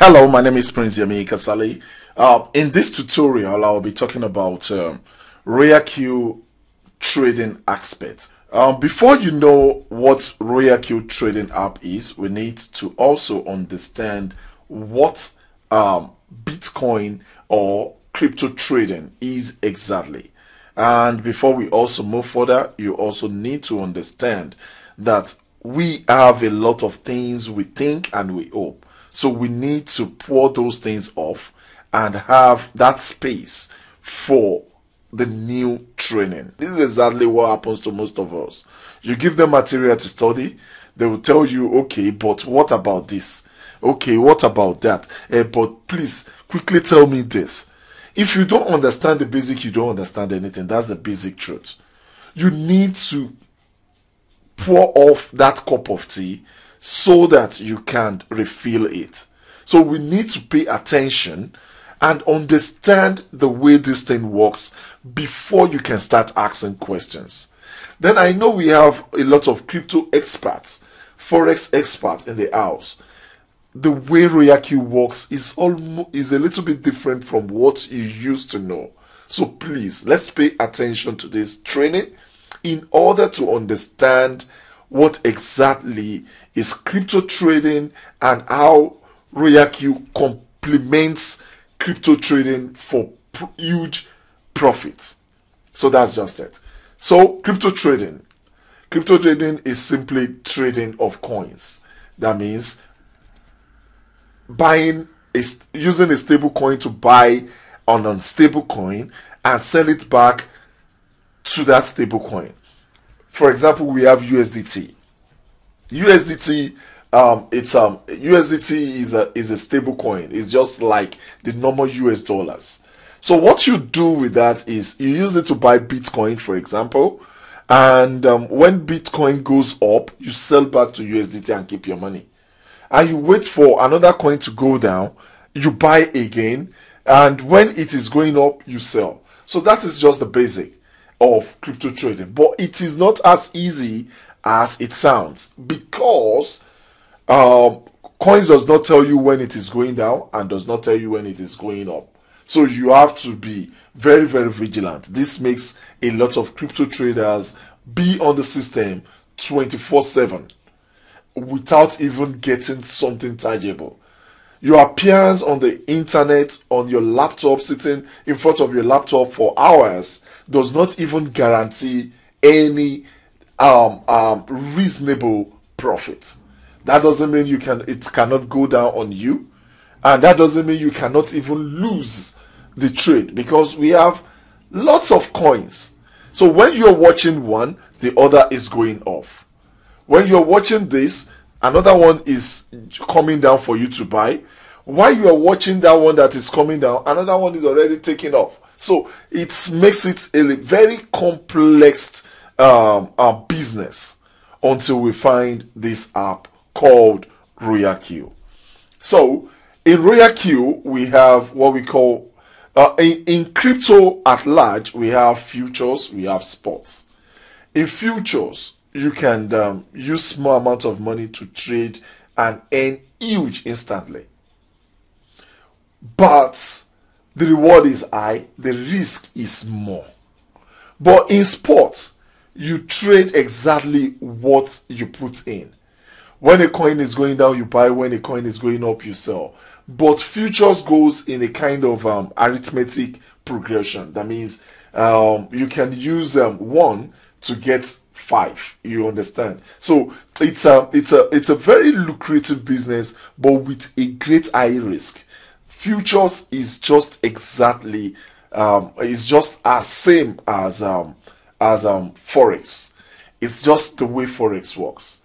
Hello, my name is Prince Yemi Kasali. In this tutorial, I'll be talking about RoyalQ trading aspect. Before you know what RoyalQ trading app is, we need to also understand what Bitcoin or crypto trading is exactly. And before we also move further, you also need to understand that we have a lot of things we think and we hope. So we need to pour those things off and have that space for the new training. This is exactly what happens to most of us. You give them material to study, they will tell you, okay, but what about this? Okay, what about that? But please, quickly tell me this. If you don't understand the basic, you don't understand anything. That's the basic truth. You need to pour off that cup of tea so that you can refill it. So we need to pay attention and understand the way this thing works before you can start asking questions. Then I know we have a lot of crypto experts, forex experts in the house. The way RoyalQ works is a little bit different from what you used to know. So please, let's pay attention to this training in order to understand what exactly is crypto trading and how RoyalQ complements crypto trading for huge profits. So that's just it. So crypto trading is simply trading of coins. That means using a stable coin to buy an unstable coin and sell it back to that stable coin. For example, we have USDT. USDT is a stable coin. It's just like the normal US dollars. So what you do with that is you use it to buy Bitcoin, for example, and when Bitcoin goes up, you sell back to USDT and keep your money. And you wait for another coin to go down, you buy again, and when it is going up, you sell. So that is just the basic of crypto trading, but it is not as easy as it sounds, because coins does not tell you when it is going down and does not tell you when it is going up. So you have to be very, very vigilant. This makes a lot of crypto traders be on the system 24/7 without even getting something tangible. Your appearance on the internet, on your laptop, sitting in front of your laptop for hours, does not even guarantee any reasonable profit. That doesn't mean it cannot go down on you, and that doesn't mean you cannot even lose the trade, because we have lots of coins. So when you're watching one, the other is going off. When you're watching this, another one is coming down for you to buy. While you are watching that one that is coming down, another one is already taking off. So it makes it a very complex business until we find this app called RoyalQ. So in RoyalQ, we have what we call, in crypto at large, we have futures, we have spots. In futures, you can use small amount of money to trade and earn huge instantly. But the reward is high, the risk is more. But in sports, you trade exactly what you put in. When a coin is going down, you buy. When a coin is going up, you sell. But futures goes in a kind of arithmetic progression. That means you can use 1 to get 5. You understand? So it's a very lucrative business, but with a great high risk. Futures is just exactly is just as same as forex. It's just the way forex works.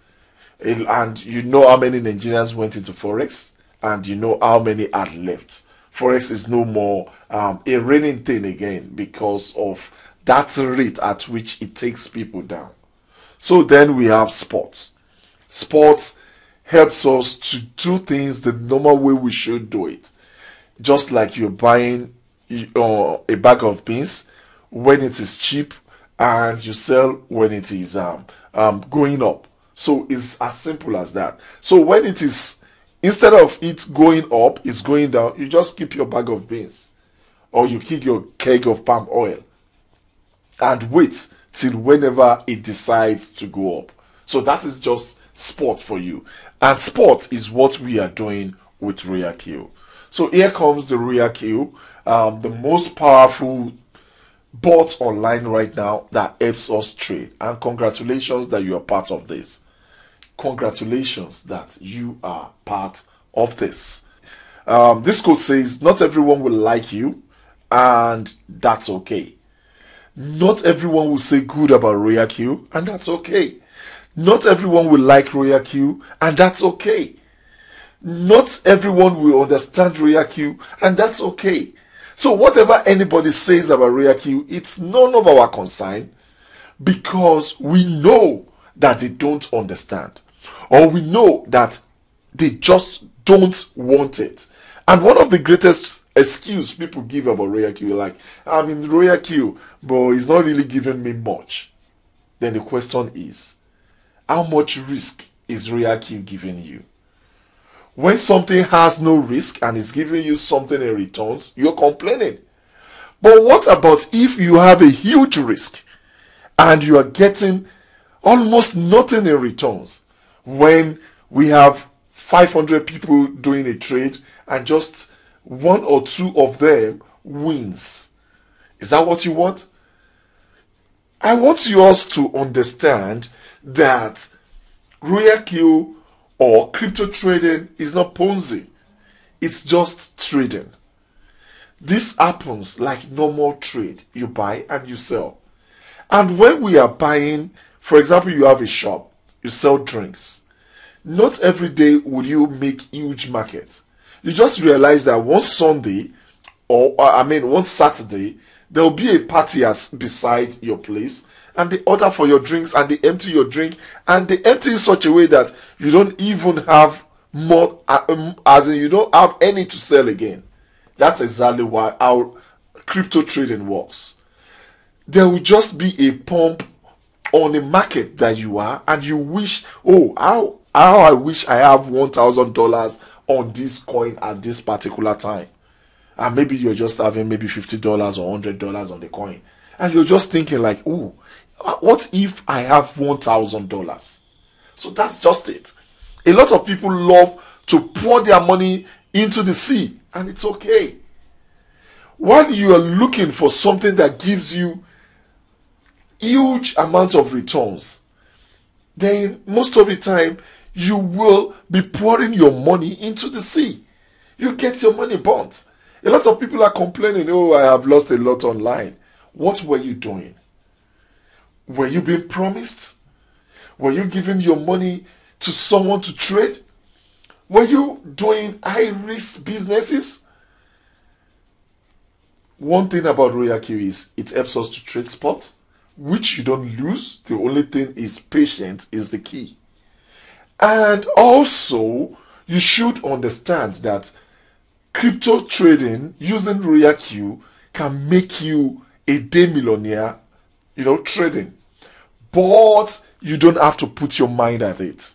And you know how many Nigerians went into forex, and you know how many are left. Forex is no more a reigning thing again because of that rate at which it takes people down. So then we have sports. Sports helps us to do things the normal way we should do it. Just like you're buying a bag of beans when it is cheap, and you sell when it is going up. So it's as simple as that. So when it is Instead of it going up, it's going down. You just keep your bag of beans, or you keep your keg of palm oil, and wait till whenever it decides to go up. So that is just sport for you. And sport is what we are doing with RoyalQ. So here comes the RoyalQ, the most powerful bot online right now that helps us trade. And congratulations that you are part of this. Congratulations that you are part of this. This quote says, not everyone will like you, and that's okay. Not everyone will say good about RoyalQ, and that's okay. Not everyone will like RoyalQ, and that's okay. Not everyone will understand RoyalQ, and that's okay. So whatever anybody says about RoyalQ, it's none of our concern, because we know that they don't understand, or we know that they just don't want it. And one of the greatest excuse people give about RoyalQ, like, I'm in RoyalQ, but it's not really giving me much. Then the question is, how much risk is RoyalQ giving you? When something has no risk and is giving you something in returns, you're complaining. But what about if you have a huge risk and you are getting almost nothing in returns? When we have 500 people doing a trade and just one or two of them wins. Is that what you want? I want you all to understand that RoyalQ or crypto trading is not Ponzi. It's just trading. This happens like normal trade. You buy and you sell. And when we are buying, for example, you have a shop, you sell drinks. Not every day would you make huge markets. You just realize that one Sunday, or one Saturday, there will be a party beside your place, and they order for your drinks, and they empty your drink, and they empty in such a way that you don't even have more, as in you don't have any to sell again. That's exactly why our crypto trading works. There will just be a pump on the market that you are, and you wish, oh, how I wish I have $1,000 on this coin at this particular time. And maybe you're just having maybe $50 or $100 on the coin, and you're just thinking like, oh, what if I have $1,000? So that's just it. A lot of people love to pour their money into the sea, and it's okay. While you are looking for something that gives you huge amount of returns, then most of the time you will be pouring your money into the sea. You get your money burnt. A lot of people are complaining, oh, I have lost a lot online. What were you doing? Were you being promised? Were you giving your money to someone to trade? Were you doing high-risk businesses? One thing about RoyalQ is it helps us to trade spot, which you don't lose. The only thing is patience is the key. And also, you should understand that crypto trading using RoyalQ can make you a day millionaire, trading. But you don't have to put your mind at it.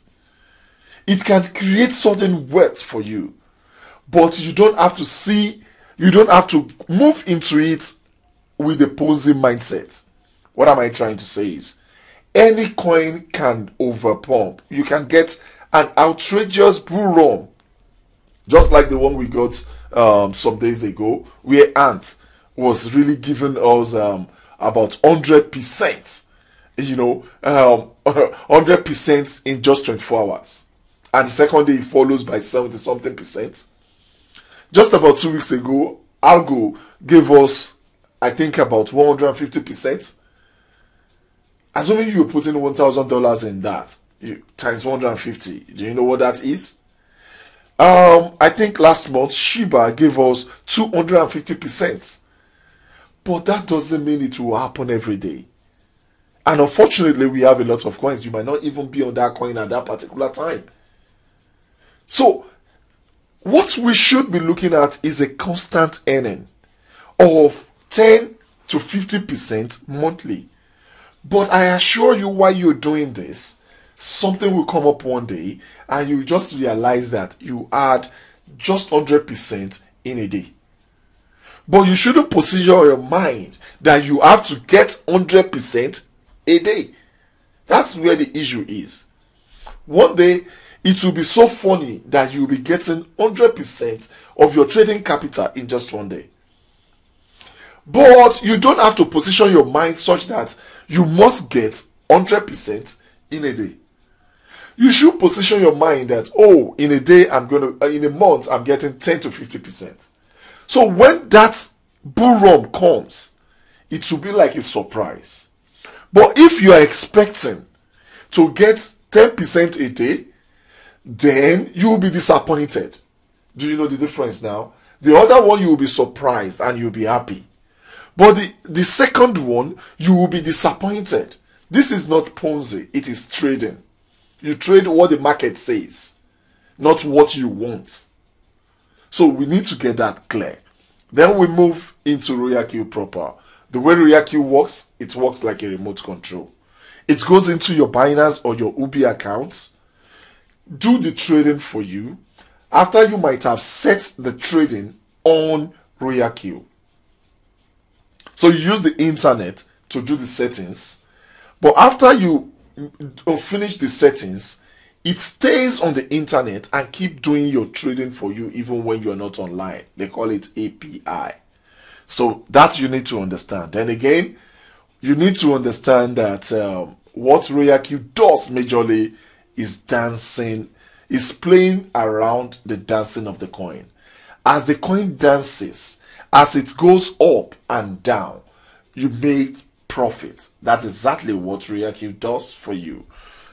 It can create certain wealth for you, but you don't have to move into it with a Ponzi mindset. What am I trying to say is, any coin can overpump. You can get an outrageous bull run, just like the one we got some days ago, where Ant was really giving us about 100%, 100% in just 24 hours. And the second day, it follows by 70-something percent. Just about 2 weeks ago, Algo gave us, I think, about 150%. Assuming you're putting $1,000 in that, times 150, do you know what that is? I think last month, Shiba gave us 250%. But that doesn't mean it will happen every day. And unfortunately, we have a lot of coins. You might not even be on that coin at that particular time. So, what we should be looking at is a constant earning of 10 to 50% monthly. But I assure you, while you're doing this, something will come up one day and you just realize that you had just 100% in a day. But you shouldn't position your mind that you have to get 100% a day. That's where the issue is. One day, it will be so funny that you'll be getting 100% of your trading capital in just one day. But you don't have to position your mind such that you must get 100% in a day. You should position your mind that, oh, in a day in a month I'm getting 10 to 50%. So when that bull run comes, it will be like a surprise. But if you are expecting to get 10% a day, then you will be disappointed. Do you know the difference now? The other one, you will be surprised and you'll be happy. But the second one, you will be disappointed. This is not Ponzi, it is trading. You trade what the market says, not what you want. So we need to get that clear. Then we move into RoyalQ proper. The way RoyalQ works, it works like a remote control. It goes into your Binance or your Ubi accounts, do the trading for you, after you might have set the trading on RoyalQ. So you use the internet to do the settings, but after you finish the settings, it stays on the internet and keep doing your trading for you even when you're not online. They call it API. So that you need to understand. Then again, you need to understand that what RoyalQ does majorly is dancing, is playing around the dancing of the coin. As the coin dances, as it goes up and down, you make profit. That's exactly what RoyalQ does for you.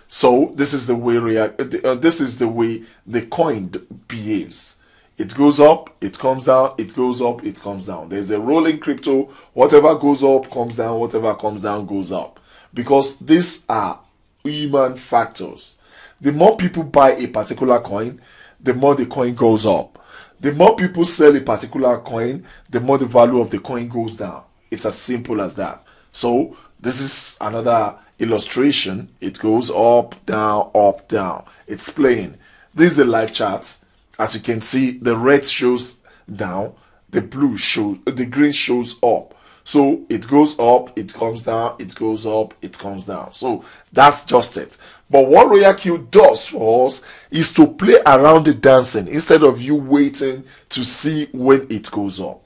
So this is the way the coin behaves. It goes up, it comes down, it goes up, it comes down. There's a rolling crypto. Whatever goes up comes down, whatever comes down goes up. Because these are human factors. The more people buy a particular coin, the more the coin goes up. The more people sell a particular coin, the more the value of the coin goes down. It's as simple as that. So this is another illustration. It goes up, down, up, down. It's playing. This is a live chart. As you can see, the red shows down, the green shows up. So it goes up, it comes down, it goes up, it comes down. So that's just it. But what RoyalQ does for us is to play around the dancing instead of you waiting to see when it goes up.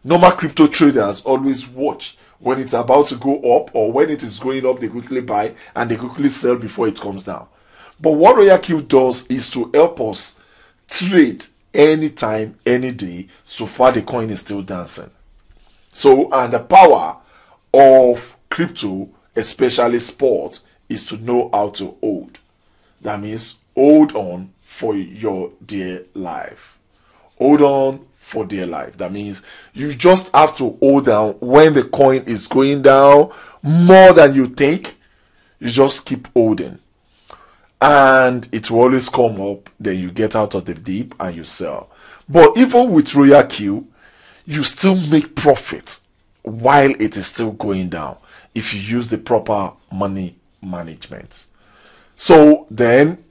Normal crypto traders always watch when it's about to go up, or when it is going up, they quickly buy and they quickly sell before it comes down. But what RoyalQ does is to help us trade anytime, any day, so far the coin is still dancing. So, and the power of crypto, especially sport, is to know how to hold. That means hold on for your dear life. Hold on for dear life. That means you just have to hold down when the coin is going down more than you think. You just keep holding. And it will always come up, then you get out of the dip and you sell. But even with RoyalQ, you still make profit while it is still going down if you use the proper money management. So then,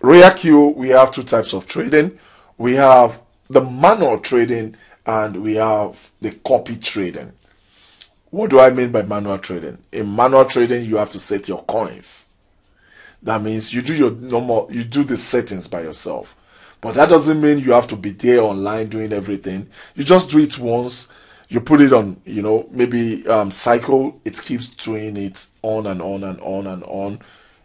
RoyalQ, we have two types of trading. We have the manual trading and we have the copy trading. What do I mean by manual trading? In manual trading, you have to set your coins. That means you do the settings by yourself. But that doesn't mean you have to be there online doing everything. You just do it once. You put it on, maybe cycle. It keeps doing it on and on and on and on,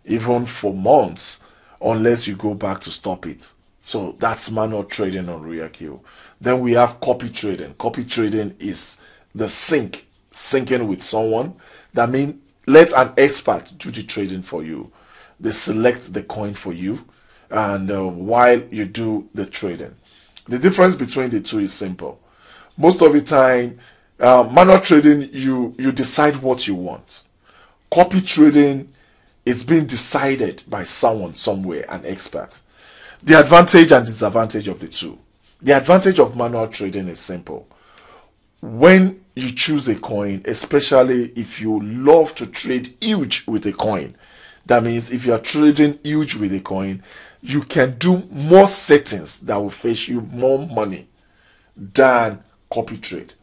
even for months, unless you go back to stop it. So that's manual trading on RoyalQ. Then we have copy trading. Copy trading is the syncing with someone. That means let an expert do the trading for you. They select the coin for you, and while you do the trading. The difference between the two is simple. Most of the time, manual trading, you decide what you want. Copy trading, it's being decided by someone somewhere, an expert. The advantage and disadvantage of the two. The advantage of manual trading is simple. When you choose a coin, especially if you love to trade huge with a coin, That means if you are trading huge with a coin, you can do more settings that will fetch you more money than copy trade.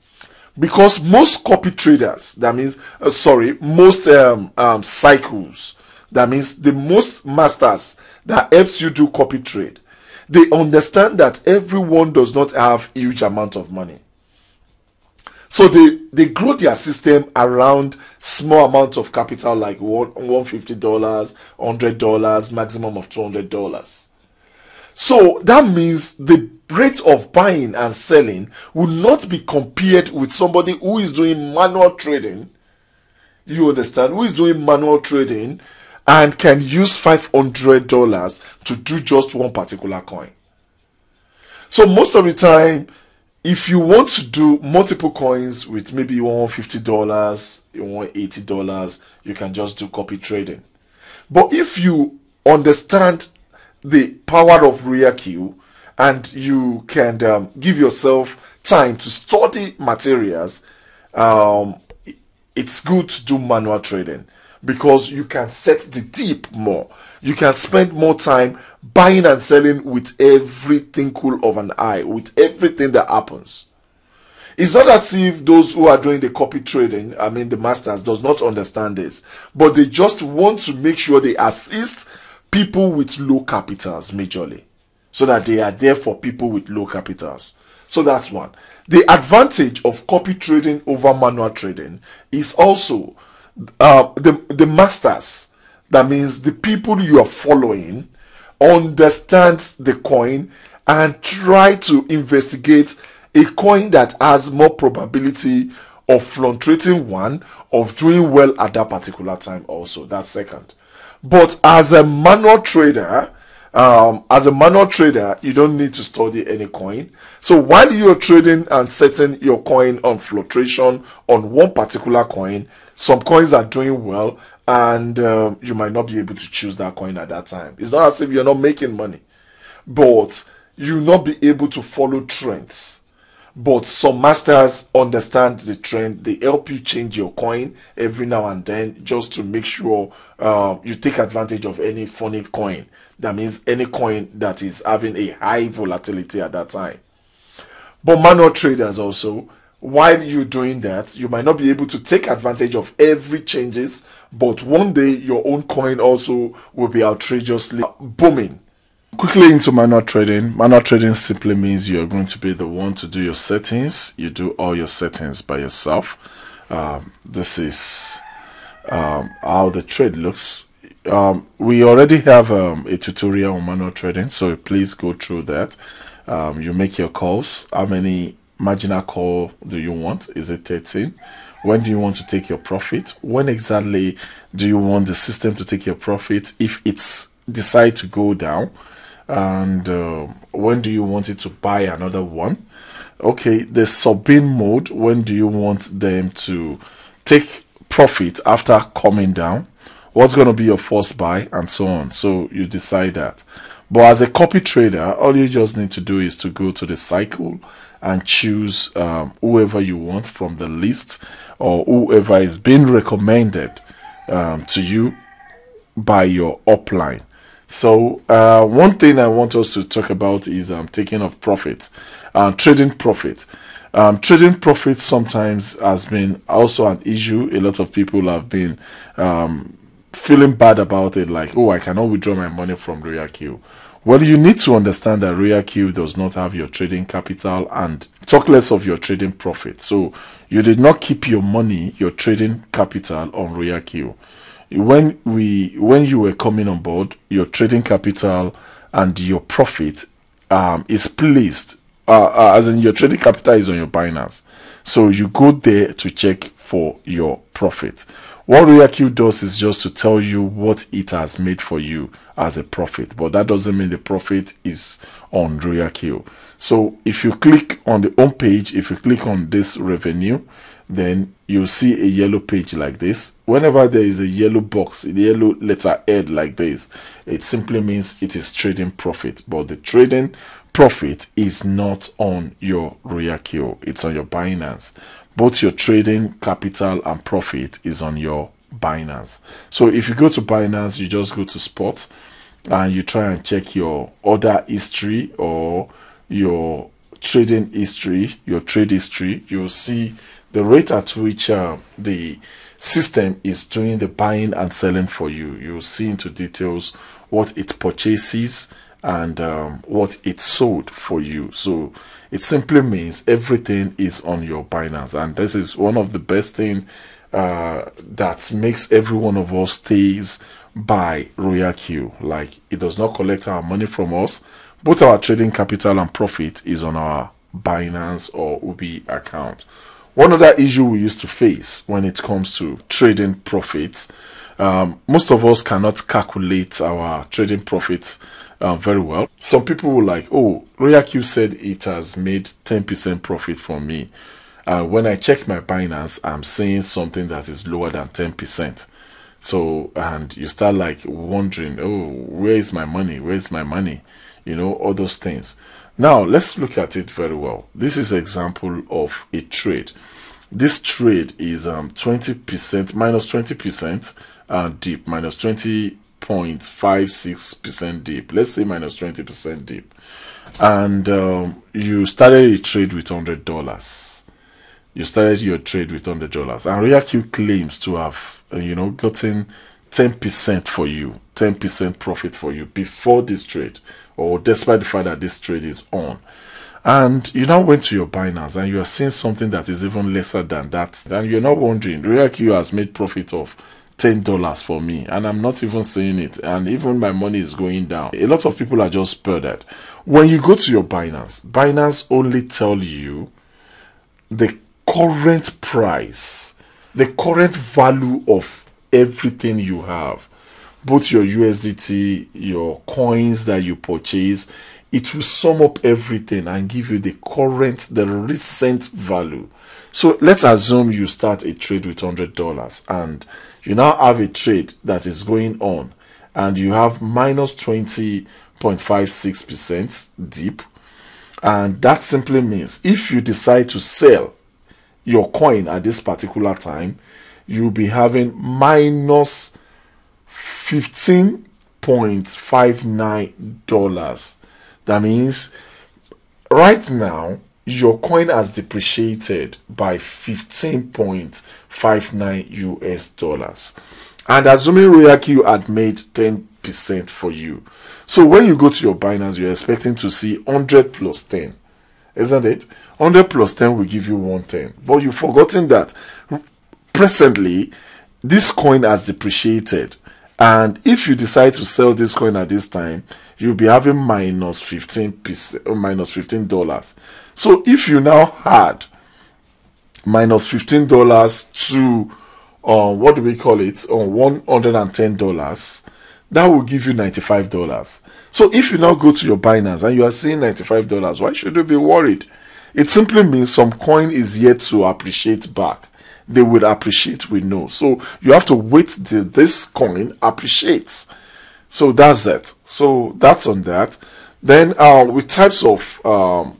Because most copy traders, that means, most cycles, that means the most masters that helps you do copy trade, they understand that everyone does not have huge amount of money. So they grow their system around small amount of capital, like $150, $100, maximum of $200. So that means the rate of buying and selling will not be compared with somebody who is doing manual trading. You understand? Who is doing manual trading and can use $500 to do just one particular coin. So most of the time, if you want to do multiple coins with maybe you want $50, you want $80, you can just do copy trading. But if you understand the power of RoyalQ and you can give yourself time to study materials, it's good to do manual trading because you can set the dip more. You can spend more time buying and selling with every twinkle of an eye, with everything that happens. It's not as if those who are doing the copy trading, I mean the masters, does not understand this, but they just want to make sure they assist people with low capitals majorly, so that they are there for people with low capitals. So that's one. The advantage of copy trading over manual trading is also the masters, that means the people you are following, understand the coin and try to investigate a coin that has more probability of fluctuating one, of doing well at that particular time also. That's second. But as a manual trader, you don't need to study any coin. So while you're trading and setting your coin on fluctuation on one particular coin, some coins are doing well and you might not be able to choose that coin at that time. It's not as if you're not making money, but you'll not be able to follow trends. But some masters understand the trend. They help you change your coin every now and then just to make sure you take advantage of any funny coin. That means any coin that is having a high volatility at that time. But manual traders also, while you're doing that, you might not be able to take advantage of every changes, but one day your own coin also will be outrageously booming. Quickly into manual trading. Manual trading simply means you're going to be the one to do your settings. You do all your settings by yourself. This is how the trade looks. We already have a tutorial on manual trading, so please go through that. You make your calls. How many marginal call do you want? Is it 13? When do you want to take your profit? When exactly do you want the system to take your profit if it's decide to go down? And when do you want it to buy another one? Okay, the sub-in mode, when do you want them to take profit after coming down? What's going to be your first buy, and so on. So you decide that. But as a copy trader, all you just need to do is to go to the cycle and choose whoever you want from the list, or whoever is being recommended to you by your upline. So one thing I want us to talk about is taking of profit, trading profit. Trading profit sometimes has been also an issue. A lot of people have been feeling bad about it, like, oh, I cannot withdraw my money from RoyalQ. Well, you need to understand that RoyalQ does not have your trading capital, and talk less of your trading profit. So you did not keep your money, your trading capital on RoyalQ. When you were coming on board, your trading capital and your profit is placed, as in your trading capital is on your Binance. So you go there to check for your profit. What RoyalQ does is just to tell you what it has made for you as a profit, but that doesn't mean the profit is on RoyalQ. So if you click on the home page, if you click on this revenue, then you'll see a yellow page like this. Whenever there is a yellow box, the yellow letter head like this, it simply means it is trading profit. But the trading profit is not on your RoyalQ, it's on your Binance. Both your trading capital and profit is on your Binance. So if you go to Binance, you just go to spot and you try and check your order history or your trading history, your trade history. You'll see the rate at which the system is doing the buying and selling for you. You'll see into details what it purchases and what it sold for you. So it simply means everything is on your Binance, and this is one of the best things that makes every one of us stays by RoyalQ. Like, it does not collect our money from us. Both our trading capital and profit is on our Binance or Ubi account. One other issue we used to face when it comes to trading profits, most of us cannot calculate our trading profits very well. Some people will like, oh, RoyalQ said it has made 10% profit from me. When I check my Binance, I'm seeing something that is lower than 10%. So, and you start like wondering, oh, where is my money? Where is my money? You know, all those things. Now, let's look at it very well. This is an example of a trade. This trade is 20%, minus 20% dip, minus 20.56% dip. Let's say minus 20% dip. And you started a trade with $100. You started your trade with $100. And RoyalQ claims to have, gotten 10% for you, 10% profit for you before this trade, or despite the fact that this trade is on. And you now went to your Binance and you are seeing something that is even lesser than that. And you're not wondering, RoyalQ has made profit of $10 for me, and I'm not even seeing it, and even my money is going down. A lot of people are just burdened. When you go to your Binance only tell you the current price, the current value of everything you have, both your USDT, your coins that you purchase. It will sum up everything and give you the recent value. So let's assume you start a trade with $100 and you now have a trade that is going on and you have minus 20.56% dip. And that simply means if you decide to sell your coin at this particular time, you'll be having minus $15.59. That means right now your coin has depreciated by 15.59 US dollars. And assuming RoyalQ had made 10% for you. So when you go to your Binance, you're expecting to see 100 plus 10. Isn't it? 100 plus 10 will give you 110. But you've forgotten that presently this coin has depreciated. And if you decide to sell this coin at this time, you'll be having minus 15%, minus $15. So if you now had minus $15 to what do we call it, $110, that will give you $95. So if you now go to your Binance and you are seeing $95, why should you be worried? It simply means some coin is yet to appreciate back. They will appreciate, we know. So you have to wait till this coin appreciates. So that's it. So that's on that. Then with types of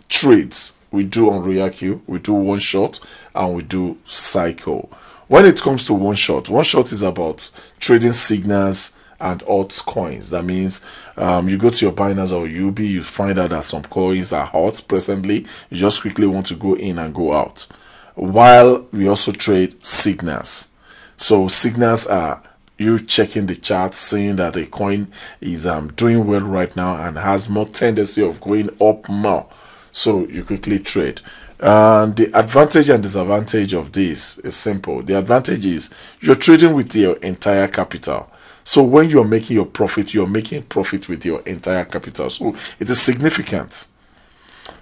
trades we do on RoyalQ, we do one shot and we do cycle. When it comes to one shot is about trading signals and altcoins. That means you go to your Binance or UB, you find out that some coins are hot presently. You just quickly want to go in and go out. While we also trade signals. So signals are you checking the chart, seeing that a coin is doing well right now and has more tendency of going up more. So you quickly trade. The advantage and disadvantage of this is simple. The advantage is you're trading with your entire capital. So when you're making your profit, you're making profit with your entire capital. So it is significant.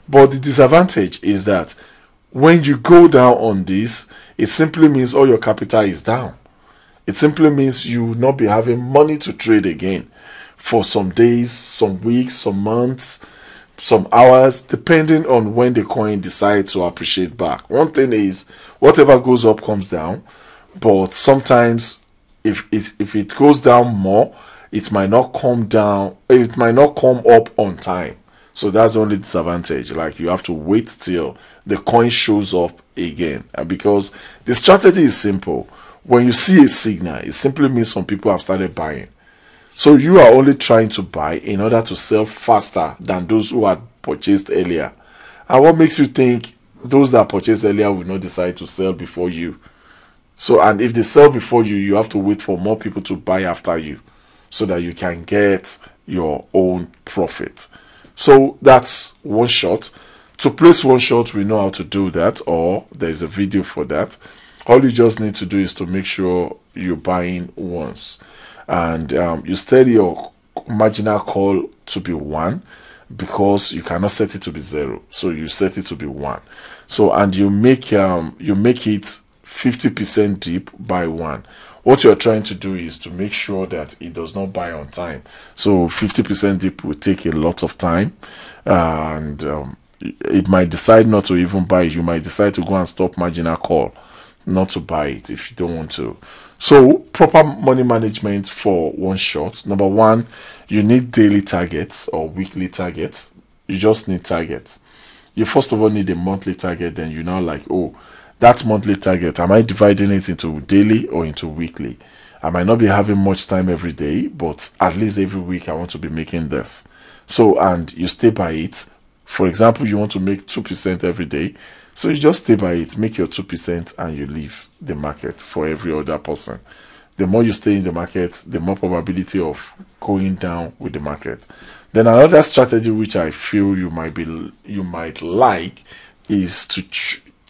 But the disadvantage is that when you go down on this, it simply means all your capital is down. It simply means you will not be having money to trade again for some days, some weeks, some months, some hours, depending on when the coin decides to appreciate back. One thing is, whatever goes up comes down, but sometimes if it goes down more, it might not come down, it might not come up on time. So that's the only disadvantage. Like, you have to wait till the coin shows up again. Because the strategy is simple. When you see a signal, it simply means some people have started buying. So you are only trying to buy in order to sell faster than those who had purchased earlier. And what makes you think those that purchased earlier will not decide to sell before you? So, and if they sell before you, you have to wait for more people to buy after you so that you can get your own profit. So that's one shot. To place one shot, we know how to do that, or there's a video for that. All you just need to do is to make sure you're buying once, and you set your marginal call to be 1, because you cannot set it to be 0. So you set it to be 1. So, and you make it 50% dip by 1. What you're trying to do is to make sure that it does not buy on time. So 50% dip will take a lot of time, and it might decide not to even buy it. You might decide to go and stop marginal call, not to buy it if you don't want to. So proper money management for one shot. Number 1, you need daily targets or weekly targets. You just need targets. You first of all need a monthly target. Then you now like, oh, that monthly target, am I dividing it into daily or into weekly? I might not be having much time every day, but at least every week I want to be making this. So, and you stay by it. For example, you want to make 2% every day. So you just stay by it, make your 2%, and you leave the market for every other person. The more you stay in the market, the more probability of going down with the market. Then another strategy which I feel you might like is to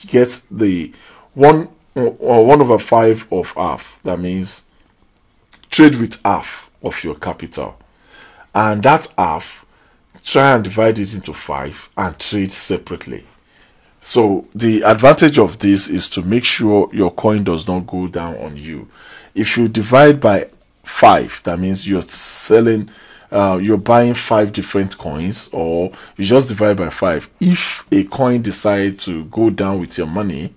get the 1/5 of half. That means trade with half of your capital, and that half, try and divide it into 5 and trade separately. So the advantage of this is to make sure your coin does not go down on you. If you divide by 5, that means you're selling, you're buying 5 different coins, or you just divide by 5. If a coin decides to go down with your money,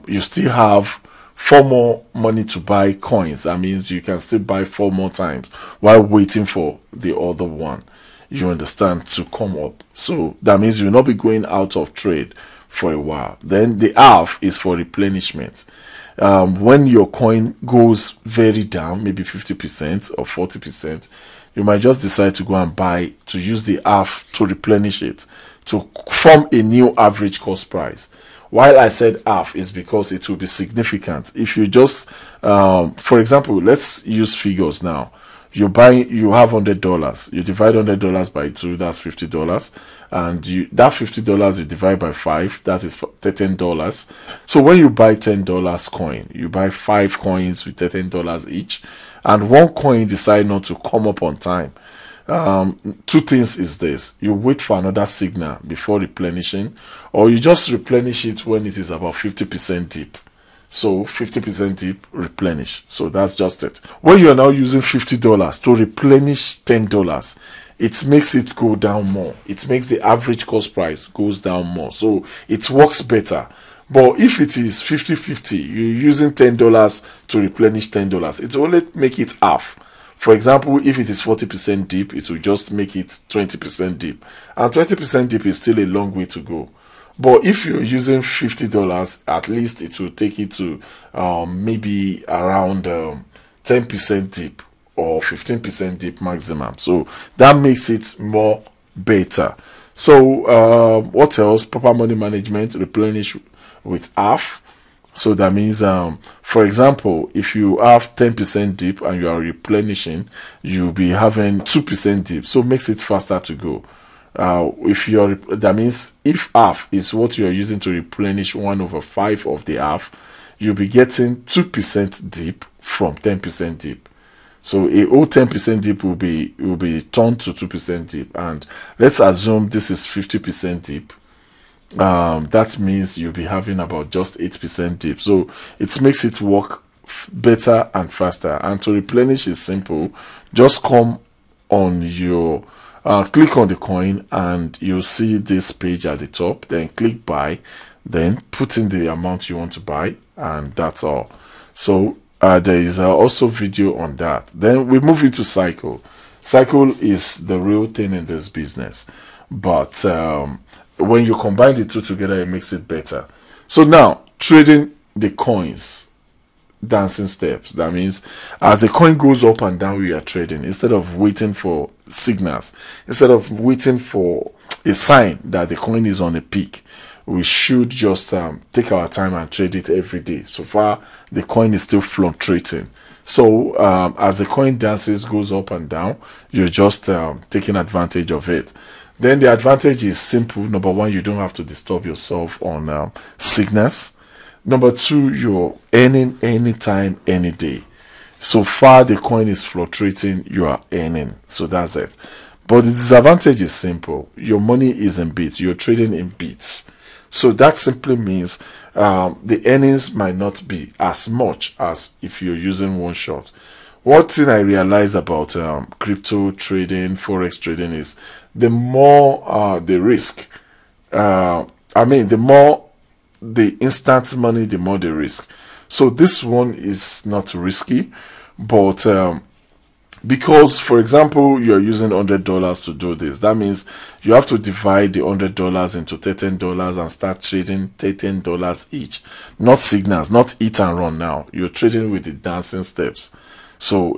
you still have 4 more money to buy coins. That means you can still buy 4 more times while waiting for the other one, you understand, to come up. So that means you'll not be going out of trade for a while. Then the half is for replenishment. When your coin goes very down, maybe 50% or 40%, you might just decide to go and buy, to use the half to replenish it, to form a new average cost price. While I said half is because it will be significant. If you just, for example, let's use figures now. You have $100. You divide $100 by 2, that's $50. And that $50 you divide by 5, that is $13. So when you buy $10 coin, you buy 5 coins with $13 each, and one coin decide not to come up on time. 2 things is this: you wait for another signal before replenishing, or you just replenish it when it is about 50% dip. So 50% dip, replenish. So that's just it. When you are now using $50 to replenish $10, it makes it go down more. It makes the average cost price goes down more. So it works better. But if it is 50-50, you're using $10 to replenish $10, it will only make it half. For example, if it is 40% dip, it will just make it 20% dip. And 20% dip is still a long way to go. But if you're using $50, at least it will take it to maybe around 10% dip or 15% dip maximum. So that makes it more better. So what else? Proper money management, replenish with half. So that means, for example, if you have 10% dip and you are replenishing, you'll be having 2% dip. So it makes it faster to go. That means if half is what you are using to replenish 1/5 of the half, you'll be getting 2% dip from 10% dip. So a whole 10% dip will be turned to 2% dip, and let's assume this is 50% dip. That means you'll be having about just 8% dip. So it makes it work better and faster. And to replenish is simple. Just come on your click on the coin and you'll see this page at the top. Then click buy, then put in the amount you want to buy, and that's all. So there is also video on that. Then we move into cycle. Cycle is the real thing in this business, but when you combine the two together, it makes it better. So now, trading the coins. dancing steps. That means as the coin goes up and down, we are trading instead of waiting for signals, instead of waiting for a sign that the coin is on a peak. We should just take our time and trade it every day. So far, the coin is still fluctuating. So as the coin dances, goes up and down, you're just taking advantage of it. Then the advantage is simple. Number one, you don't have to disturb yourself on signals. Number two, you're earning anytime, any day. So far, the coin is fluctuating, you are earning. So that's it. But the disadvantage is simple. Your money is in bits. You're trading in bits. So that simply means the earnings might not be as much as if you're using one shot. One thing I realize about crypto trading, forex trading is the more the risk. The more the instant money, the more the risk. So this one is not risky, but because, for example, you're using $100 to do this, that means you have to divide the $100 into $13 and start trading $13 each. Not signals, not eat and run now. You're trading with the dancing steps. So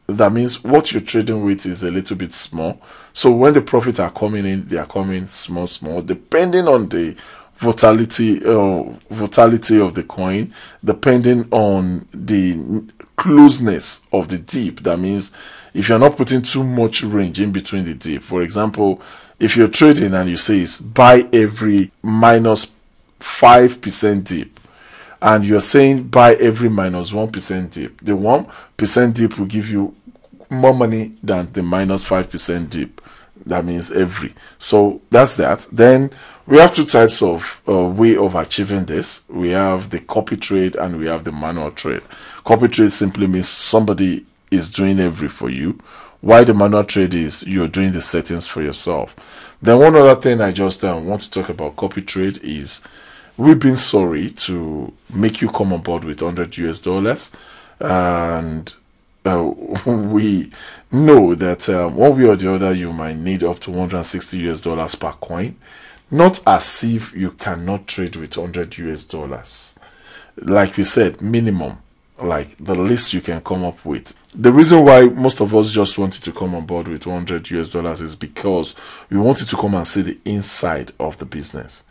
that means what you're trading with is a little bit small. So when the profits are coming in, they are coming small, depending on the volatility of the coin, depending on the closeness of the dip. That means if you're not putting too much range in between the dip. For example, if you're trading and you say it's buy every minus 5% dip, and you're saying buy every minus 1% dip, the 1% dip will give you more money than the minus 5% dip. That means every. So that's that. Then we have two types of way of achieving this. We have the copy trade and we have the manual trade. Copy trade simply means somebody is doing every for you, while the manual trade is you're doing the settings for yourself. Then one other thing I just want to talk about copy trade is we've been sorry to make you come on board with $100 and we know that one way or the other you might need up to $160 per coin. Not as if you cannot trade with $100. Like we said, minimum, like the least you can come up with. The reason why most of us just wanted to come on board with $100 is because we wanted to come and see the inside of the business.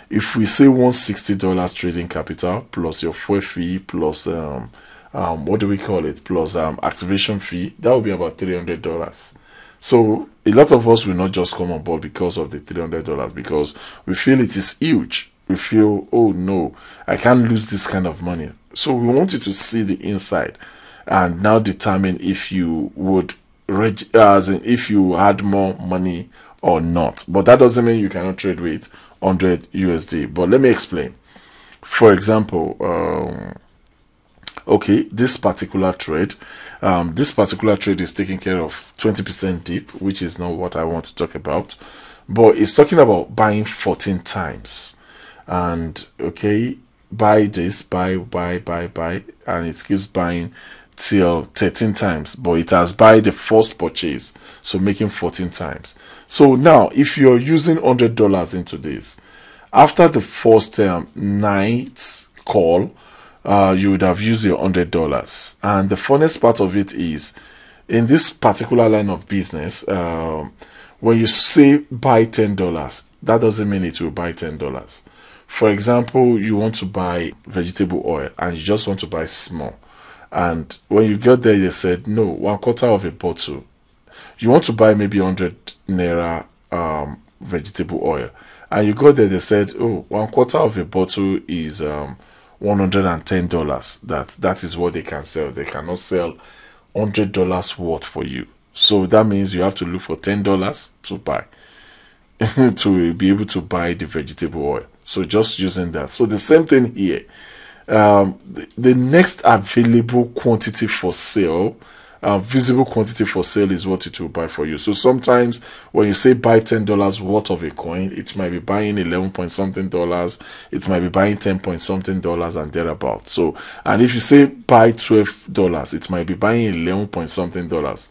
If we say $160 trading capital plus your fuel fee plus what do we call it, plus activation fee, that will be about $300. So a lot of us will not just come on board because of the $300, because we feel it is huge. We feel, oh no, I can't lose this kind of money. So we wanted to see the inside and now determine if you would if you had more money or not. But that doesn't mean you cannot trade with $100. But let me explain. For example, okay, this particular trade is taking care of 20% dip, which is not what I want to talk about, but it's talking about buying 14 times. And okay, buy this, buy, and it keeps buying till 13 times, but it has buy the first purchase, so making 14 times. So now if you're using $100 into this, after the first night's call, you would have used your $100. And the funnest part of it is, in this particular line of business, when you say buy $10, that doesn't mean it will buy $10. For example, you want to buy vegetable oil and you just want to buy small. And when you get there, they said, no, 1/4 of a bottle. You want to buy maybe 100 naira vegetable oil. And you got there, they said, oh, 1/4 of a bottle is $110. That is what they can sell. They cannot sell $100 worth for you. So that means you have to look for $10 to buy to be able to buy the vegetable oil. So just using that. So the same thing here. The next available quantity for sale, visible quantity for sale, is what it will buy for you. So sometimes when you say buy $10 worth of a coin, it might be buying 11 point something dollars, it might be buying 10 point something dollars and thereabout. So, and if you say buy $12, it might be buying 11 point something dollars,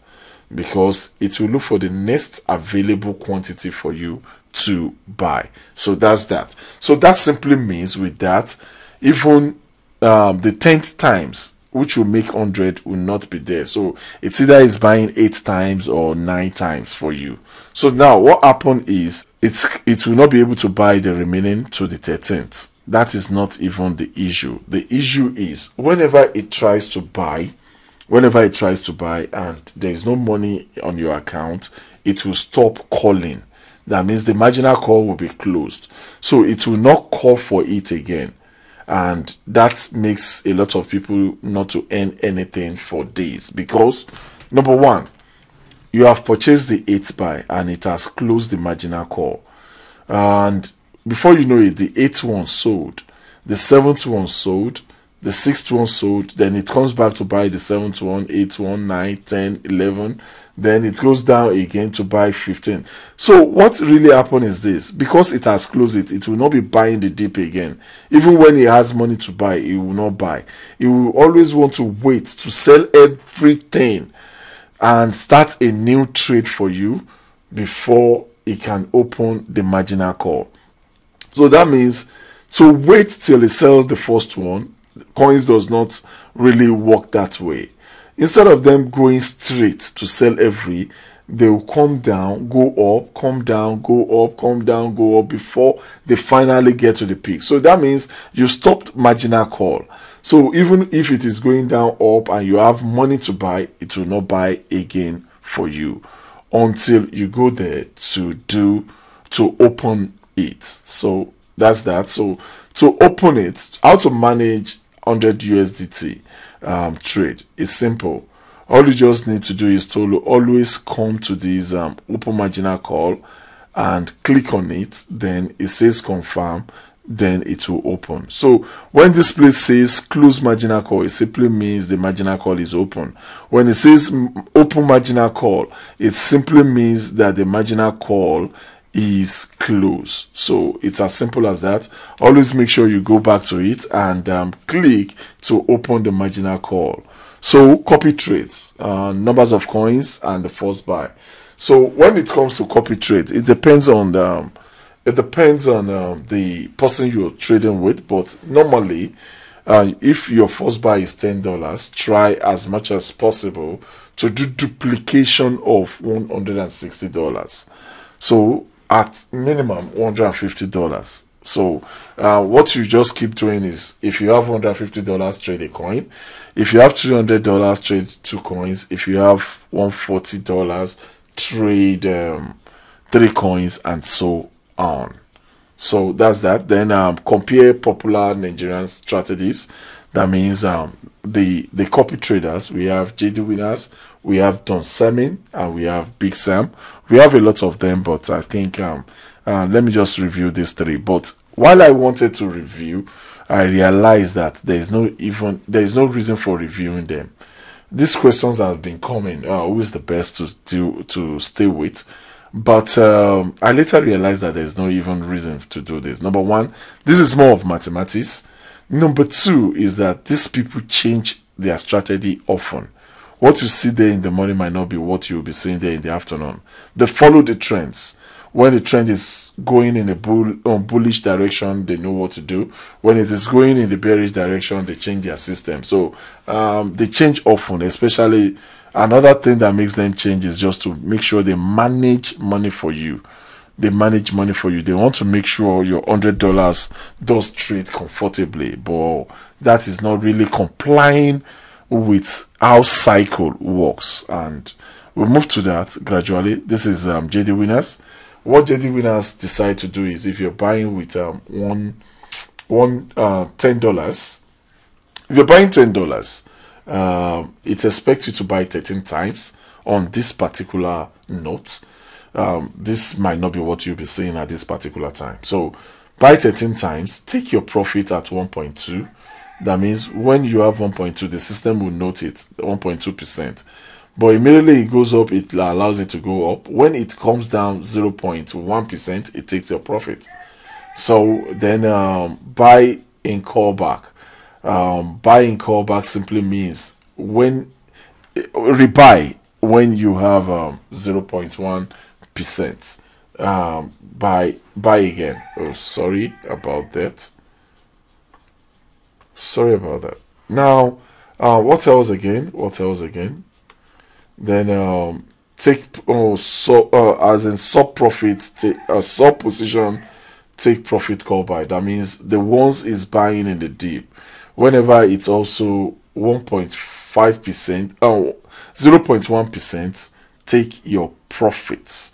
because it will look for the next available quantity for you to buy. So that's that. So that simply means with that, even the 10th times which will make 100 will not be there. So it's either it's buying 8 times or 9 times for you. So now what happened is it will not be able to buy the remaining to the 13th. That is not even the issue. The issue is whenever it tries to buy and there is no money on your account, it will stop calling. That means the marginal call will be closed. So it will not call for it again. And that makes a lot of people not to earn anything for days, because number one, you have purchased the 8th buy and it has closed the marginal call. And before you know it, the 8th one sold, the 7th one sold, the 6th one sold, then it comes back to buy the 7th one, 8th one, 9, 10, 11, then it goes down again to buy 15. So what really happened is this: because it has closed it will not be buying the dip again. Even when it has money to buy, it will not buy. It will always want to wait to sell everything and start a new trade for you before it can open the marginal call. So that means to wait till it sells the first one. Coins does not really work that way. Instead of them going straight to sell every, they will come down, go up, come down, go up, come down, go up before they finally get to the peak. So that means you stopped marginal call. So even if it is going down up and you have money to buy, it will not buy again for you until you go there to open it. So that's that. So to open it, how to manage 100 USDT trade is simple. All you just need to do is to always come to this open marginal call and click on it. Then it says confirm, then it will open. So when this place says close marginal call, it simply means the marginal call is open. When it says open marginal call, it simply means that the marginal call is closed. So it's as simple as that. Always make sure you go back to it and click to open the marginal call. So copy trades, numbers of coins, and the first buy. So when it comes to copy trades, it depends on the person you're trading with. But normally, if your first buy is $10, try as much as possible to do duplication of $160. So at minimum $150. So what you just keep doing is, if you have $150, trade a coin. If you have $300, trade 2 coins. If you have $140, trade 3 coins, and so on. So that's that. Then compare popular Nigerian strategies. That means the copy traders. We have JD Winners, we have Don Semin, and we have Big Sam. We have a lot of them, but I think let me just review these 3. But while I wanted to review, I realized that there is no reason for reviewing them. These questions have been coming. Who is the best to stay with? But I later realized that there is no even reason to do this. Number one, this is more of mathematics. Number 2 is that these people change their strategy often. What you see there in the morning might not be what you'll be seeing there in the afternoon. They follow the trends. When the trend is going in a bullish direction, they know what to do. When it is going in the bearish direction, they change their system. So they change often. Especially another thing that makes them change is just to make sure they manage money for you. They manage money for you. They want to make sure your $100 does trade comfortably, but that is not really complying with how cycle works. And we'll move to that gradually. This is JD Winners. What JD Winners decide to do is, if you're buying with $10, if you're buying $10, it expects you to buy 13 times on this particular note. This might not be what you'll be seeing at this particular time. So buy 13 times, take your profit at 1.2. That means when you have 1.2, the system will note it 1.2%. But immediately it goes up, it allows it to go up. When it comes down 0.1%, it takes your profit. So then buy in callback. Buy in callback simply means when rebuy when you have 0.1%. Buy again. Oh, sorry about that. Now What else again? What else again? Then take as in sub profit, sub position, take profit call buy. That means the ones is buying in the dip. Whenever it's also 1.5%, 0.1%, take your profits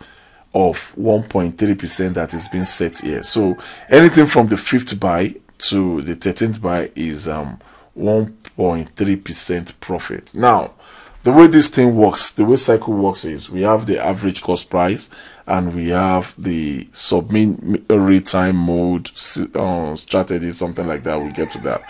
of 1.3% that is being set here. So anything from the 5th buy to the 13th buy is 1.3% profit. Now, the way this thing works, the way cycle works is we have the average cost price and we have the submit real-time mode strategy, something like that. We'll get to that.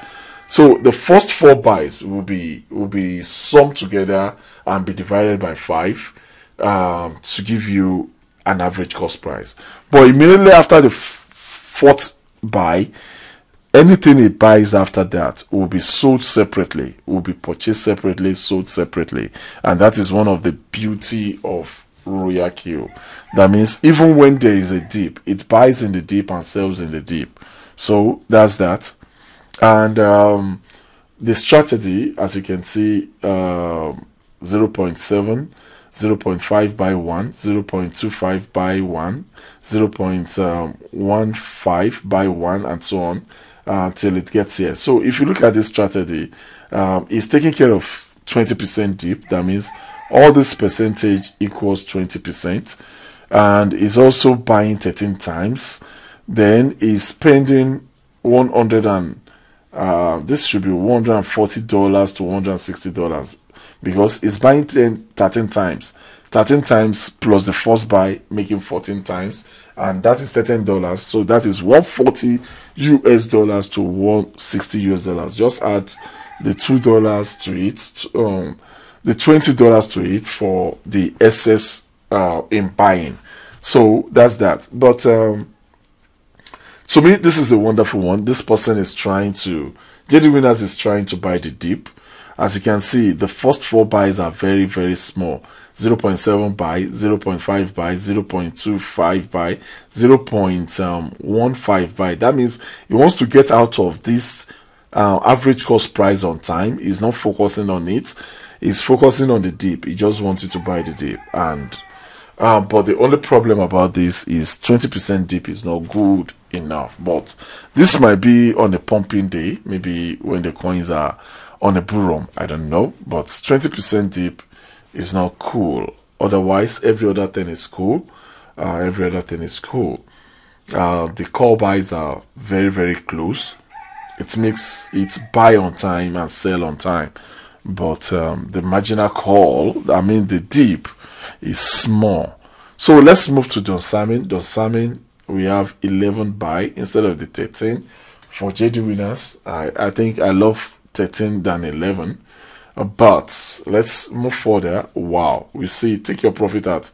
So the first 4 buys will be summed together and be divided by 5 to give you an average cost price. But immediately after the 4th buy, anything it buys after that will be sold separately, will be purchased separately, sold separately. And that is one of the beauty of RoyalQ. That means even when there is a dip, it buys in the dip and sells in the dip. So that's that. And the strategy, as you can see, 0.7, 0.5 by 1, 0.25 by 1, 0.15 by 1, and so on till it gets here. So if you look at this strategy, it's taking care of 20% dip. That means all this percentage equals 20%, and is also buying 13 times. Then is spending this should be $140 to $160 because it's buying 13 times. 13 times plus the first buy, making 14 times, and that is $13. So that is $140 to $160. Just add the $2 to it, the $20 to it for the excess in buying. So that's that. But to me, this is a wonderful one. This person is trying to, JD Winners is trying to buy the dip. As you can see, the first 4 buys are very, very small. 0.7 buy, 0.5 buy, 0.25 buy, 0.15 buy. That means he wants to get out of this average cost price on time. He's not focusing on it. He's focusing on the dip. He just wanted to buy the dip. And but the only problem about this is 20% dip is not good enough. But this might be on a pumping day, maybe when the coins are on a bull run, I don't know. But 20% dip is not cool. Otherwise, every other thing is cool. The call buys are very, very close. It makes it buy on time and sell on time. But the marginal call, I mean the dip, is small. So let's move to Don Salmon. Don Salmon, we have 11 buy instead of the 13. For JD Winners, I think I love 13 than 11. But let's move further. Wow, we see take your profit at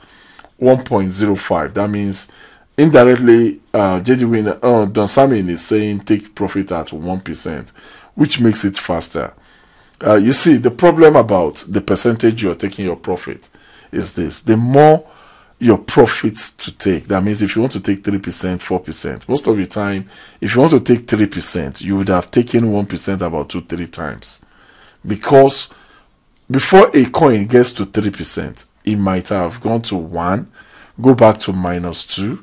1.05. That means indirectly JD Winner, Don Salmon is saying take profit at 1%, which makes it faster. You see, the problem about the percentage you're taking your profit is this: the more your profits to take, that means if you want to take 3%, 4%, most of the time, if you want to take 3%, you would have taken 1% about 2-3 times, because before a coin gets to 3%, it might have gone to 1, go back to -2,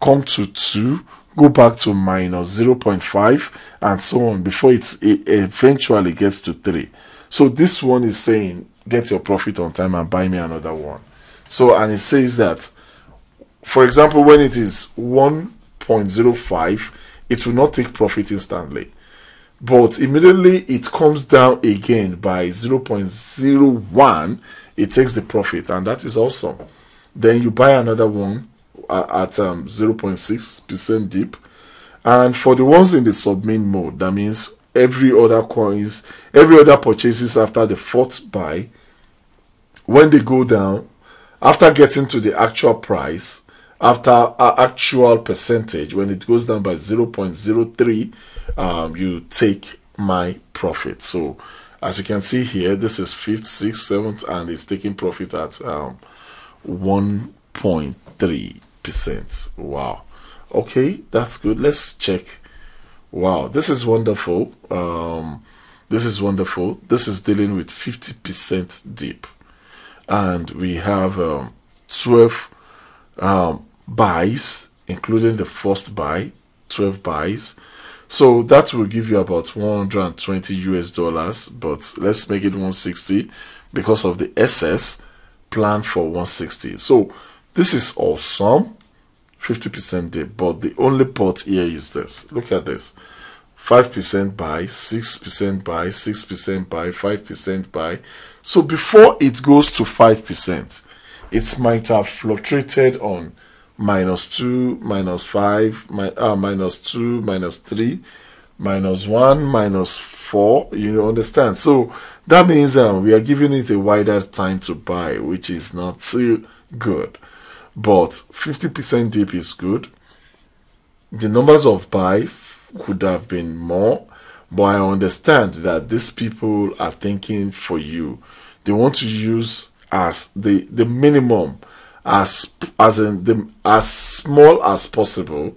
come to 2, go back to -0.5, and so on before it eventually gets to 3. So this one is saying get your profit on time and buy me another one. So, and it says that, for example, when it is 1.05, it will not take profit instantly, but immediately it comes down again by 0.01, it takes the profit, and that is awesome. Then you buy another one at 0.6% dip. And for the ones in the submit mode, that means every other purchases after the 4th buy, when they go down, after getting to the actual price, after actual percentage, when it goes down by 0.03, you take my profit. So as you can see here, this is 5th, 6th, 7th, and it's taking profit at 1.3%. Wow. Okay, that's good. Let's check. Wow, this is wonderful. This is wonderful. This is dealing with 50% dip. And we have 12 buys, including the first buy, 12 buys. So that will give you about 120 US dollars, but let's make it 160 because of the SS planned for 160. So this is awesome, 50% dip, but the only but here is this. Look at this. 5% buy, 6% buy, 6% buy, 5% buy. So before it goes to 5%, it might have fluctuated on -2, -5, -2, -3, -1, -4. You understand? So that means we are giving it a wider time to buy, which is not too good. But 50% dip is good. The numbers of buy could have been more, but I understand that these people are thinking for you. They want to use as the minimum, as small as possible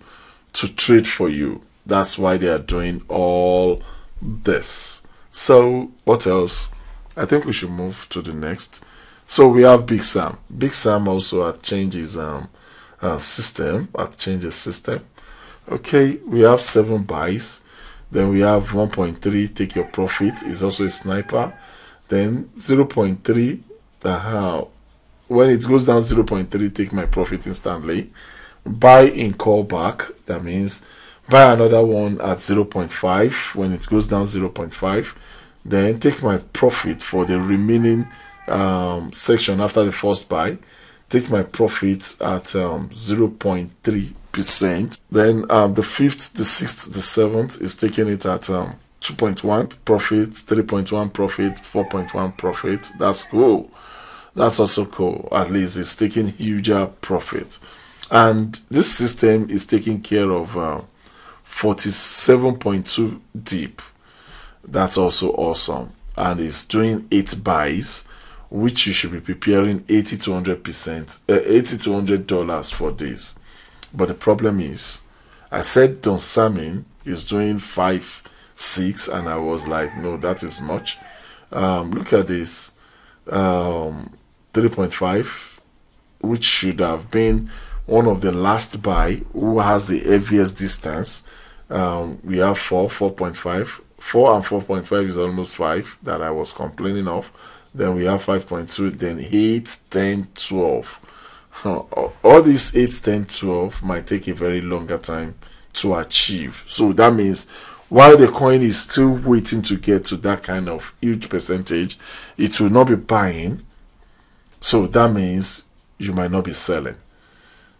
to trade for you. That's why they are doing all this. So what else? I think we should move to the next. So we have Big Sam. Big Sam also had changed his system. Okay, we have 7 buys. Then we have 1.3, take your profit, is also a sniper. Then 0.3, when it goes down 0.3, take my profit instantly. Buy in callback, that means buy another one at 0.5 when it goes down 0.5. Then take my profit for the remaining section after the first buy. Take my profit at 0.3%. Then the 5th, the 6th, the 7th is taking it at 2.1 profit, 3.1 profit, 4.1 profit. That's cool. That's also cool. At least it's taking huger profit. And this system is taking care of 47.2 deep. That's also awesome. And it's doing 8 buys, which you should be preparing 80 to 100%, $80 to $100 for this. But the problem is, I said Don Samin is doing 5, 6, and I was like, no, that is much. Look at this, 3.5, which should have been one of the last buy who has the heaviest distance. We have 4, 4.5. 4 and 4.5 is almost 5 that I was complaining of. Then we have 5.2, then 8, 10, 12. All these 8, 10, 12 might take a very longer time to achieve. So that means while the coin is still waiting to get to that kind of huge percentage, it will not be buying. So that means you might not be selling.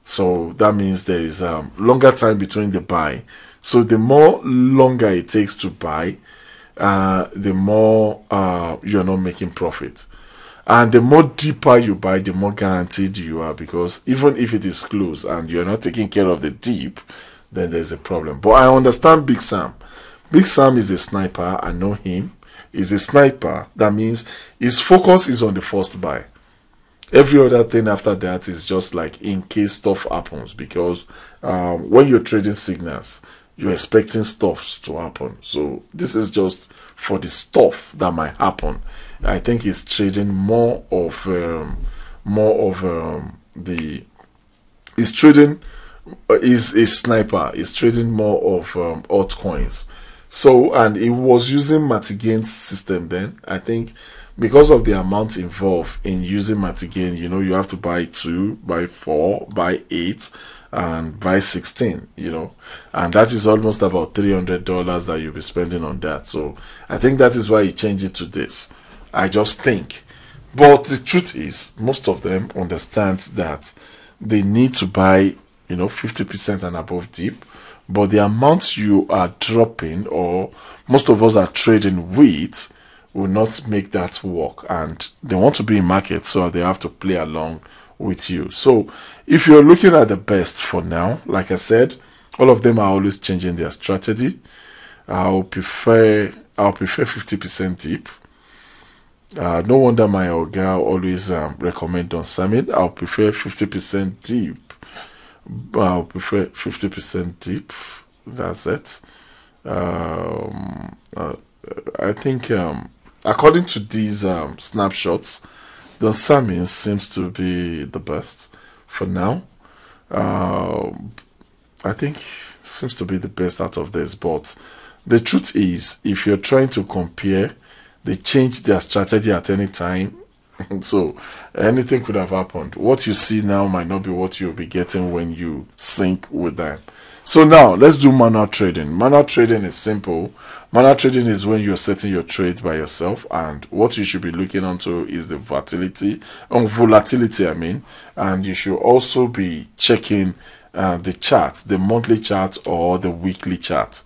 So that means there is longer time between the buy. So the more longer it takes to buy, the more you're not making profit. And the more deeper you buy, the more guaranteed you are, because even if it is close and you're not taking care of the deep, then there's a problem. But I understand Big Sam. Big Sam is a sniper. I know him. He's a sniper. That means his focus is on the first buy. Every other thing after that is just like in case stuff happens, because when you're trading signals, you're expecting stuff to happen. So this is just for the stuff that might happen. I think he's trading more of he's trading is a sniper. He's trading more of altcoins. So, and he was using Matigain's system then. I think because of the amount involved in using Matigain, you know, you have to buy 2, buy 4, buy 8, and buy 16, you know, and that is almost about $300 that you'll be spending on that. So I think that is why he changed it to this. I just think. But the truth is, most of them understand that they need to buy, you know, 50% and above deep. But the amount you are dropping, or most of us are trading with, will not make that work. And they want to be in market, so they have to play along with you. So if you're looking at the best for now, like I said, all of them are always changing their strategy. I'll prefer 50% deep. No wonder my Oga always recommend on Summit. I'll prefer 50% deep. I'll prefer 50% deep. That's it. I think according to these snapshots, the salmon seems to be the best for now. I think seems to be the best out of this, but the truth is, if you're trying to compare, they change their strategy at any time. So anything could have happened. What you see now might not be what you'll be getting when you sync with them. So now let's do manual trading. Manual trading is simple. Manual trading is when you're setting your trade by yourself, and what you should be looking onto is the volatility, I mean, and you should also be checking the chart, the monthly chart or the weekly chart,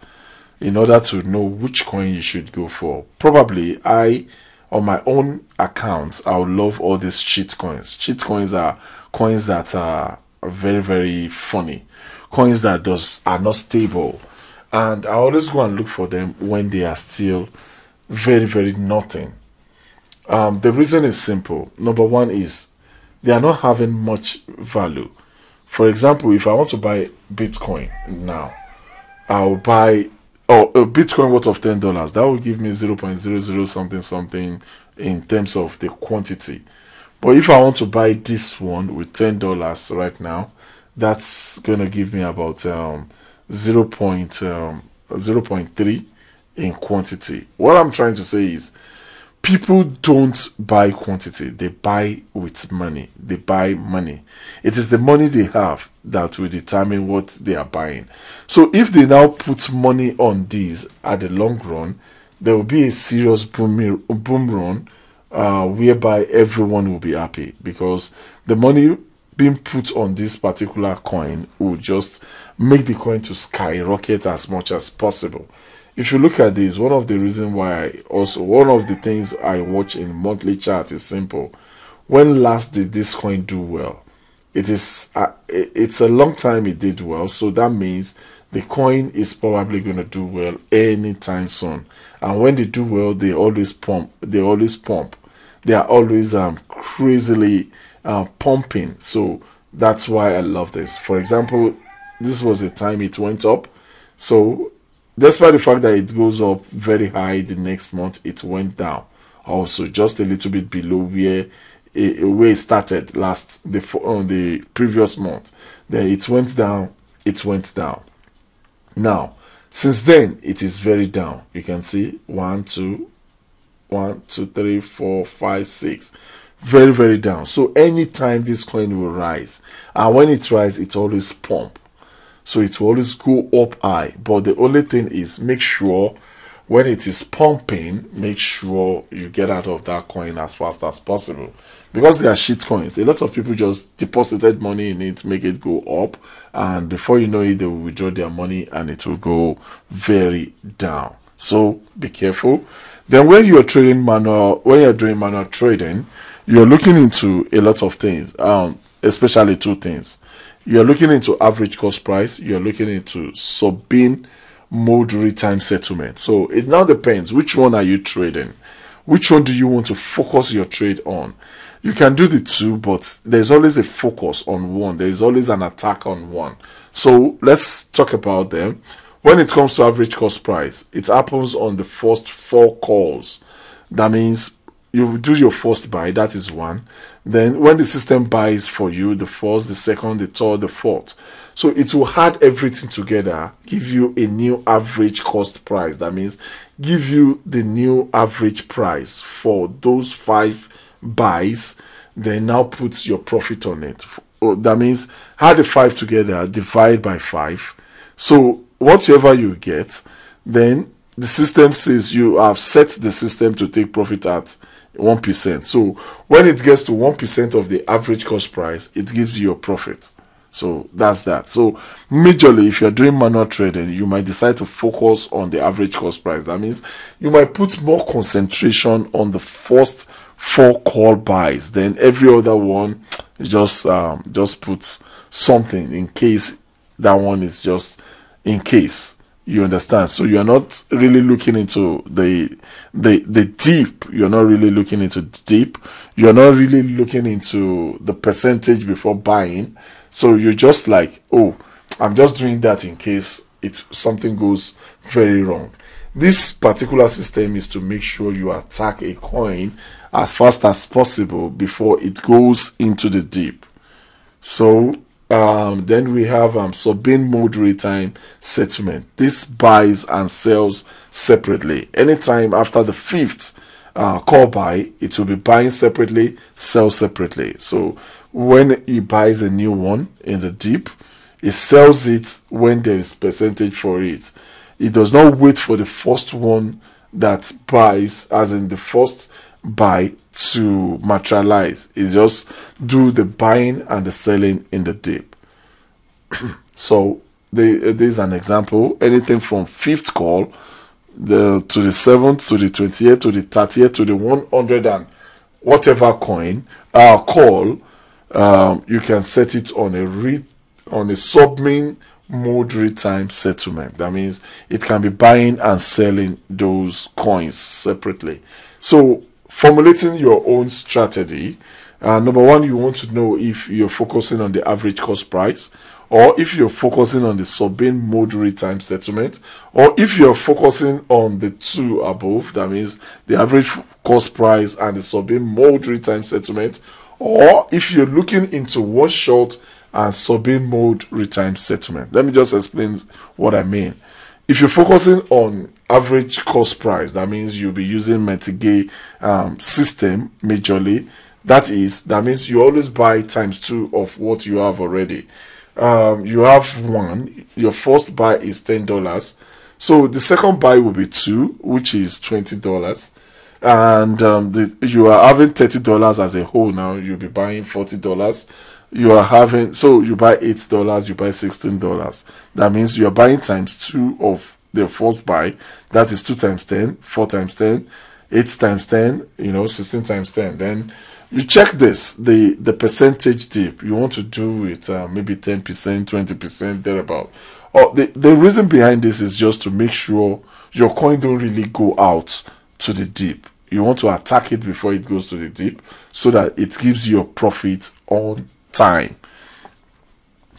in order to know which coin you should go for. Probably on my own account, I would love all these cheat coins. Cheat coins are coins that are very, very funny. Coins that are not stable. And I always go and look for them when they are still very, very nothing. The reason is simple. Number one is they are not having much value. For example, if I want to buy Bitcoin now, I'll buy a Bitcoin worth of $10. That will give me 0.00 something something in terms of the quantity. But if I want to buy this one with $10 right now, that's going to give me about 0.3 in quantity. What I'm trying to say is, people don't buy quantity, they buy with money. They buy money. It is the money they have that will determine what they are buying. So if they now put money on these at the long run, there will be a serious boom run whereby everyone will be happy, because the money being put on this particular coin will just make the coin to skyrocket as much as possible. If you look at this, one of the things I watch in monthly chart is simple. When last did this coin do well? It's a long time it did well, so that means the coin is probably going to do well anytime soon. And when they do well, they always pump. They are always crazily pumping. So that's why I love this. For example, this was the time it went up. So despite the fact that it goes up very high, the next month it went down. Also, just a little bit below where it started the previous month. Then it went down. It went down. Now, since then, it is very down. You can see 1, 2, 3, 4, 5, 6. Very, very down. So anytime this coin will rise, and when it rises, it always pump. So it will always go up high. But the only thing is, make sure when it is pumping, make sure you get out of that coin as fast as possible. Because they are shit coins. A lot of people just deposited money in it, make it go up, and before you know it, they will withdraw their money and it will go very down. So be careful. Then when you're doing manual trading, you're looking into a lot of things, especially two things. You're looking into average cost price. You're looking into sub-bin mode real-time settlement. So it now depends, which one are you trading? Which one do you want to focus your trade on? You can do the two, but there's always a focus on one. There's always an attack on one. So let's talk about them. When it comes to average cost price, it happens on the first 4 calls. That means you do your first buy, that is one. Then when the system buys for you, the first, the second, the third, the fourth. So it will add everything together, give you a new average cost price. That means give you the new average price for those 5 buys. Then now put your profit on it. That means add the 5 together, divide by 5. So whatever you get, then the system says you have set the system to take profit at 1%. So when it gets to 1% of the average cost price, it gives you your profit. So that's that. So majorly, if you're doing manual trading, you might decide to focus on the average cost price. That means you might put more concentration on the first 4 call buys. Then every other one, just put something in case that one is just in case. You understand? So you're not really looking into the deep. You're not really looking into deep. You're not really looking into the percentage before buying. So you're just like, oh, I'm just doing that in case something goes very wrong. This particular system is to make sure you attack a coin as fast as possible before it goes into the dip. So then we have sub-bin mode real-time settlement. This buys and sells separately. Anytime after the fifth call buy, it will be buying separately, sell separately. So when he buys a new one in the dip, it sells it when there is percentage for it. It does not wait for the first one that buys, as in the first buy, to materialize. It just do the buying and the selling in the dip. So there's an example. Anything from fifth call to the 7th to the 28th to the 30th to the 100 and whatever coin call, you can set it on a sub-bin mode real-time settlement. That means it can be buying and selling those coins separately. So formulating your own strategy, number one, you want to know if you're focusing on the average cost price, or if you're focusing on the sub-bin mode real-time settlement, or if you're focusing on the two above, that means the average cost price and the sub-bin mode real-time settlement, or if you're looking into one shot and sub-bin mode real-time settlement. Let me just explain what I mean. If you're focusing on average cost price, that means you'll be using Metigay system majorly. That means you always buy ×2 of what you have already. You have one, your first buy is $10, so the second buy will be 2, which is $20, and you are having $30 as a whole. Now you'll be buying $40. You are having, so you buy $8, you buy $16. That means you are buying ×2 of the first buy. That is 2 times 10, 4 times 10, 8 times 10, 16 times 10. Then you check this, the percentage dip. You want to do it maybe 10%, 20%, thereabout. The reason behind this is just to make sure your coin don't really go out to the dip. You want to attack it before it goes to the dip, so that it gives you a profit on time.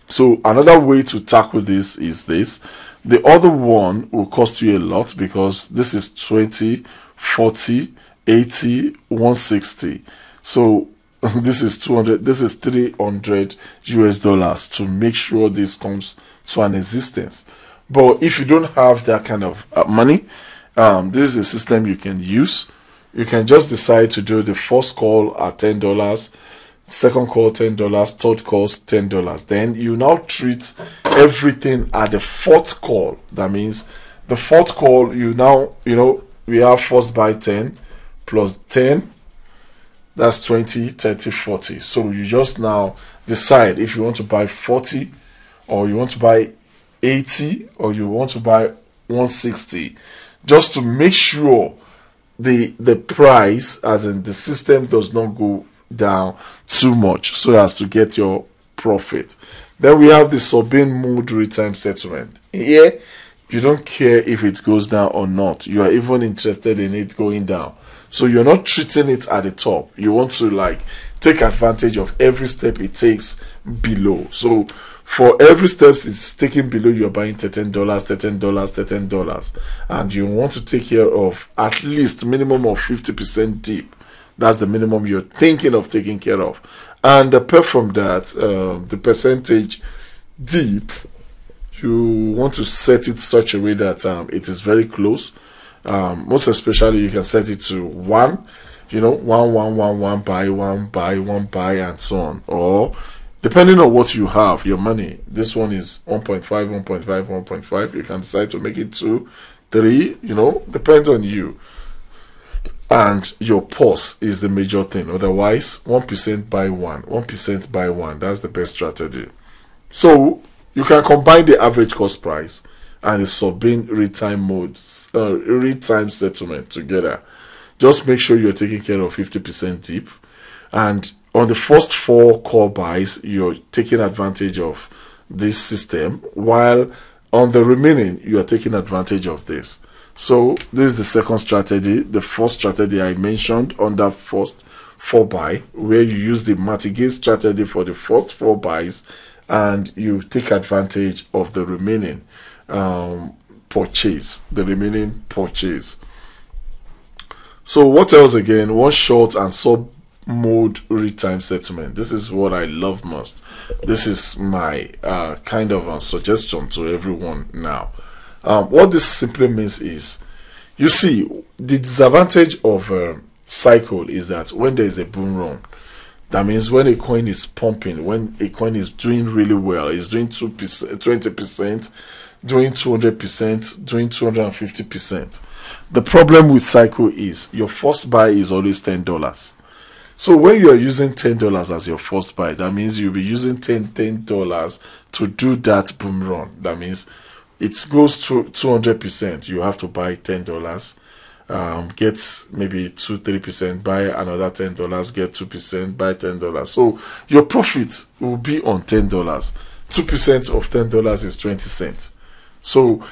So another way to tackle this is this. The other one will cost you a lot, because this is 20, 40, 80, 160. So this is 200, this is 300 US dollars to make sure this comes to an existence. But if you don't have that kind of money, this is a system you can use. You can just decide to do the first call at $10, second call $10, third call $10. Then you now treat everything at the fourth call. That means the fourth call, we have first buy 10 plus 10, that's 20, 30, 40. So you just now decide if you want to buy 40, or you want to buy 80, or you want to buy 160, just to make sure the price, as in the system, does not go down too much, so as to get your profit. Then we have the sub-bin mode real-time settlement. Here, you don't care if it goes down or not. You are even interested in it going down. So you're not treating it at the top. You want to take advantage of every step it takes below. So for every steps it's taking below, you're buying $13, $13, $13, and you want to take care of at least minimum of 50% dip. That's the minimum you're thinking of taking care of. And apart from that, the percentage dip, you want to set it such a way that it is very close. Most especially, you can set it to 1, 1, 1, 1, 1 buy, 1 buy, 1 buy, and so on. Or depending on what you have, your money, this one is 1.5, 1.5, 1.5. You can decide to make it 2, 3, depends on you. And your pause is the major thing. Otherwise, 1% buy 1, 1% buy 1. That's the best strategy. So you can combine the average cost price and the sub-bin real-time modes, real-time settlement together. Just make sure you're taking care of 50% dip, and on the first 4 call buys, you're taking advantage of this system, while on the remaining, you are taking advantage of this. So this is the second strategy. The first strategy I mentioned on that first 4 buy, where you use the Metigay strategy for the first 4 buys, and you take advantage of the remaining purchase, the remaining purchase. So what else again? One short and sub mode read time settlement. This is what I love most. This is my kind of a suggestion to everyone now. What this simply means is, you see, the disadvantage of cycle is that when there is a boom run, that means when a coin is pumping, when a coin is doing really well, it's doing 2%, 20%, doing 200%, doing 250%. The problem with cycle is your first buy is always $10. So when you are using $10 as your first buy, that means you'll be using $10 to do that boom run. That means it goes to 200%. You have to buy $10. Get maybe 2-3%, buy another $10, get 2%, buy $10. So your profit will be on $10. 2% of $10 is 20 cents. So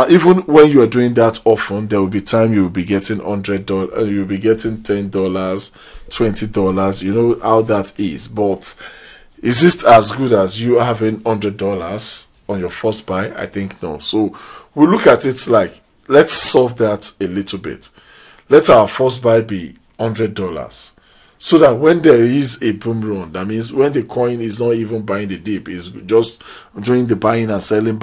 even when you are doing that often, there will be time you will be getting $100, you'll be getting $10, $20. You know how that is. But is it as good as you having $100 on your first buy? I think no. So we look at it like, let's solve that a little bit. Let our first buy be $100, so that when there is a boom run, that means when the coin is not even buying the dip, is just doing the buying and selling,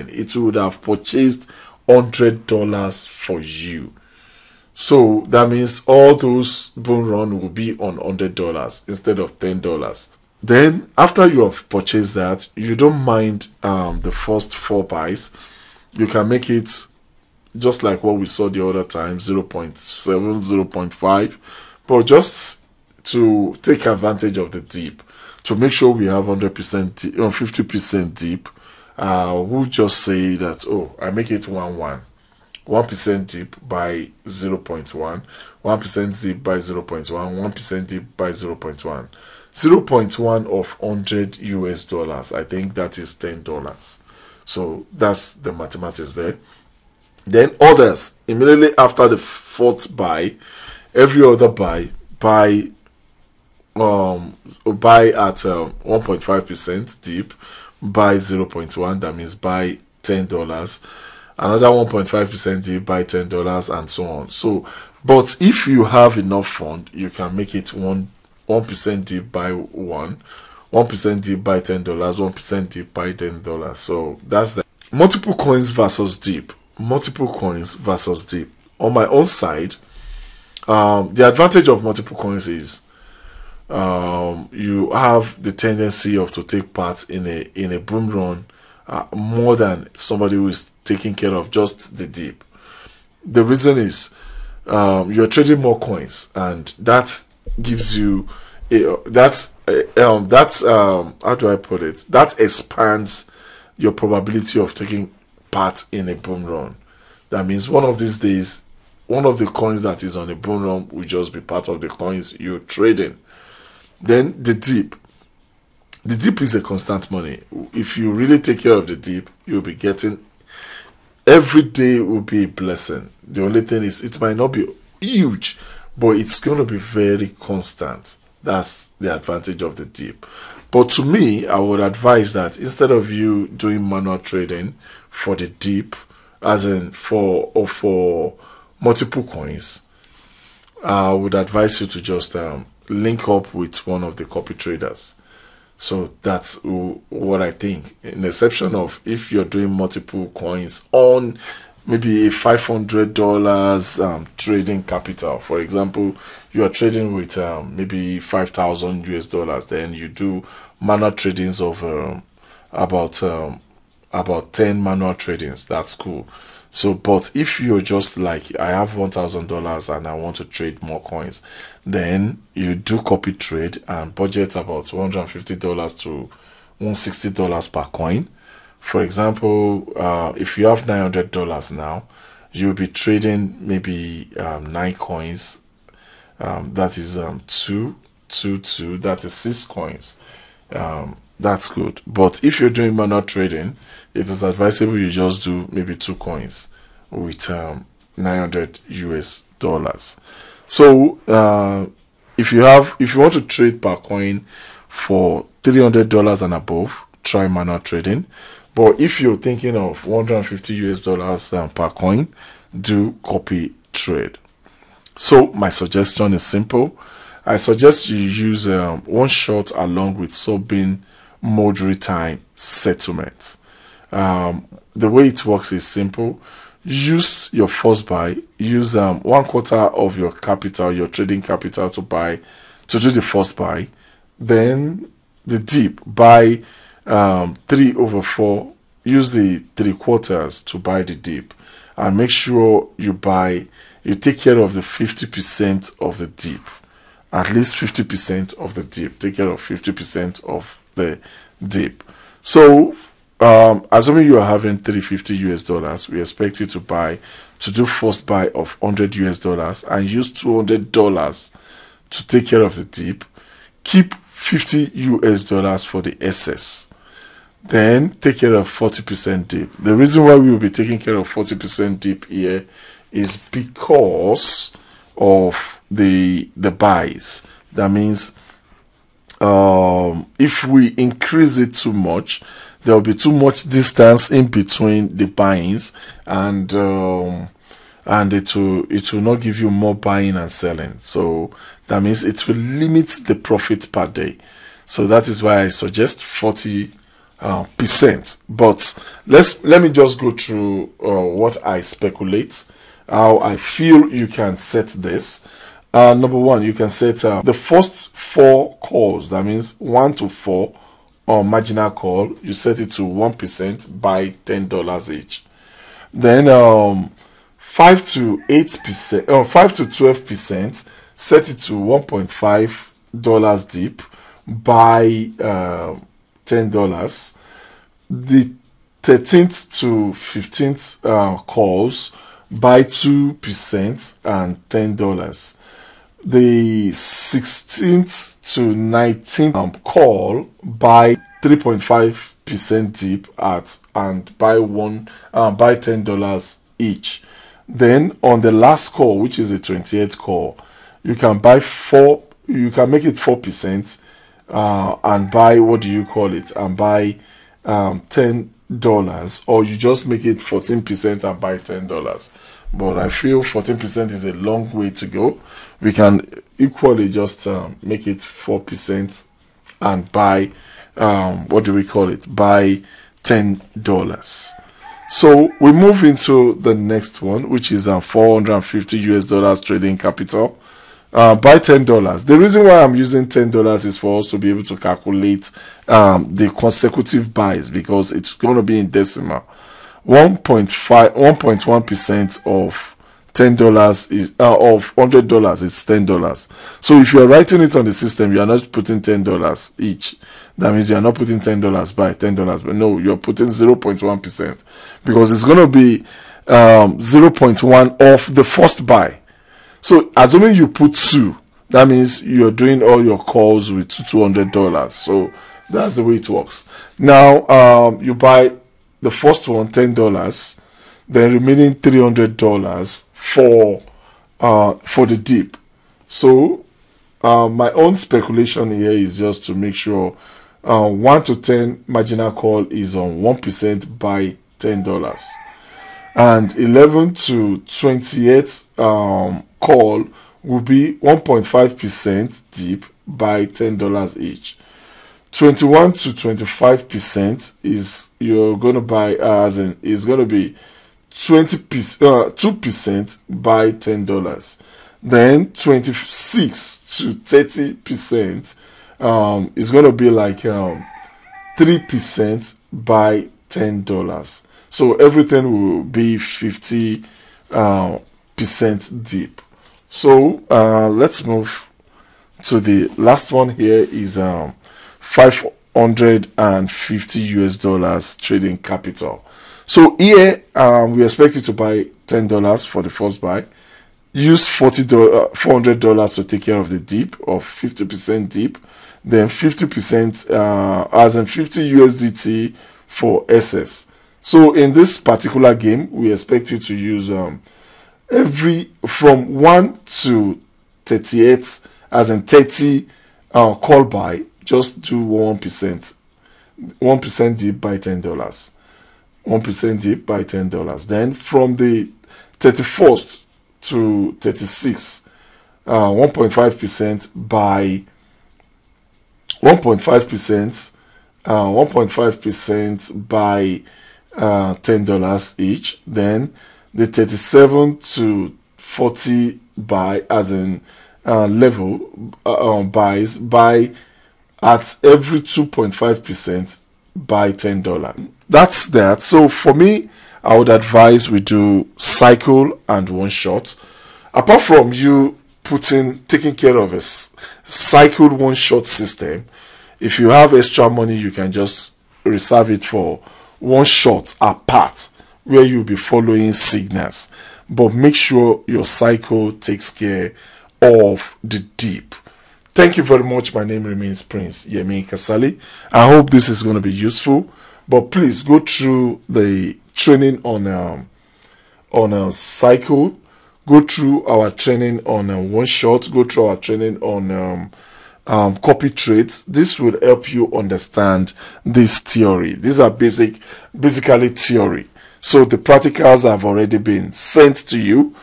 it would have purchased $100 for you. So that means all those boom run will be on $100 instead of $10. Then after you have purchased that, you don't mind the first 4 buys. You can make it just like what we saw the other time, 0.7, 0.5, but just to take advantage of the dip, to make sure we have 100% or 50% dip, we'll just say that, oh, I make it 1% dip by 0.1, 1% dip by 0.1, 1% dip by 0.1, 0.1 of $100. I think that is $10. So that's the mathematics there. Then others, immediately after the 4th buy, every other buy at 1.5% dip, buy 0.1, that means buy $10, another 1.5% dip, buy $10, and so on. So, but if you have enough fund, you can make it 1% dip by 1% dip by $10, 1% dip by $10. So that's the multiple coins versus dip. Multiple coins versus dip. On my own side, the advantage of multiple coins is you have the tendency of to take part in a boom run more than somebody who is taking care of just the dip. The reason is you're trading more coins, and that gives you how do I put it? That expands your probability of taking part in a boom run. That means one of these days, one of the coins that is on a boom run will just be part of the coins you're trading. Then the dip. The dip is a constant money. If you really take care of the dip, you'll be getting, every day will be a blessing. The only thing is, it might not be huge, but it's going to be very constant. That's the advantage of the dip. But to me, I would advise that instead of you doing manual trading for the dip, as in for multiple coins, I would advise you to just link up with one of the copy traders. So that's what I think. In exception of if you're doing multiple coins on maybe a $500 trading capital. For example, you are trading with maybe $5,000, then you do manual tradings of about 10 manual tradings. That's cool. So, but if you're just like, I have $1,000 and I want to trade more coins, then you do copy trade and budget about $150 to $160 per coin. For example, if you have $900 now, you'll be trading maybe 9 coins. That is 2, that is 6 coins. That's good. But if you're doing manual trading, it is advisable you just do maybe 2 coins with $900. So if you want to trade per coin for $300 and above, try manual trading. But if you're thinking of 150 US dollars per coin, do copy trade. So my suggestion is simple. I suggest you use one shot along with subbing mode retime settlement. The way it works is simple. Use your first buy. Use 1/4 of your capital, your trading capital, to do the first buy. Then the dip, buy 3/4. Use the 3/4 to buy the dip, and make sure you take care of the 50% of the dip. At least 50% of the dip. Take care of 50% of the dip. So assuming you are having 350 US dollars, we expect you to do first buy of 100 US dollars and use $200 to take care of the dip. Keep 50 US dollars for the excess. Then take care of 40% dip. The reason why we will be taking care of 40% dip here is because of the buys. That means if we increase it too much, there will be too much distance in between the buyings, and it will not give you more buying and selling. So that means it will limit the profit per day. So that is why I suggest 40%. But let me just go through what I speculate, how I feel you can set this. Number one, you can set the first 4 calls. That means 1 to 4 on marginal call. You set it to 1% by $10 each. Then 5 to 8%, 5 to 12%, set it to $1.5 dip by $10. The 13th to 15th calls by 2% and $10. The 16th to 19th call by 3.5% dip and by $10 each. Then on the last call, which is the 28th call, you can make it 4% and buy, what do you call it, and buy $10, or you just make it 14% and buy $10. But I feel 14% is a long way to go. We can equally just make it 4% and buy what do we call it, buy $10. So we move into the next one, which is 450 US dollars trading capital. Buy $10. The reason why I'm using $10 is for us to be able to calculate the consecutive buys, because it's going to be in decimal. 1.1% of $10 is of $100 is $10. So if you are writing it on the system, you are not putting $10 each. That means you are not putting $10 by $10, but no, you're putting 0.1%, because it's going to be 0.1 of the first buy. So assuming you put 2, that means you're doing all your calls with $200. So that's the way it works. Now you buy the first one $10, then remaining $300 for the dip. So my own speculation here is just to make sure 1 to 10 marginal call is on 1% by $10, and 11 to 28 call will be 1.5% dip by $10 each. 21 to 25% is you're going to buy is going to be 2% by $10. Then 26 to 30% is going to be like 3% by $10. So everything will be 50% dip. So let's move to the last one here. Is 550 US dollars trading capital. So here we expect you to buy $10 for the first buy. Use $400 to take care of the dip of 50% dip. Then 50% as in 50 USDT for SS. So in this particular game, we expect you to use from 1 to 38, as in 30 call buy. Just do 1% dip by $10. 1% dip by $10. Then from the 31st to 36th, 1.5% by 1.5%, 1.5% by $10 each. Then the 37 to 40 buy, as in level buys, buy at every 2.5% by $10. That's that. So for me, I would advise we do cycle and one shot. Apart from you taking care of a cycled one shot system, if you have extra money, you can just reserve it for one shot apart, where you'll be following signals. But make sure your cycle takes care of the dip. Thank you very much. My name remains Prince Yemi Kasali. I hope this is going to be useful. But please go through the training on a cycle. Go through our training on one shot. Go through our training on copy trades. This will help you understand this theory. These are basically theory. So the practicals have already been sent to you.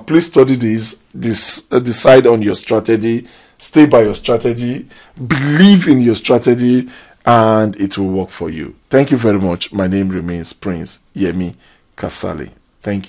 Please study these. Decide on your strategy. Stay by your strategy. Believe in your strategy, and it will work for you. Thank you very much. My name remains Prince Yemi Kasali. Thank you.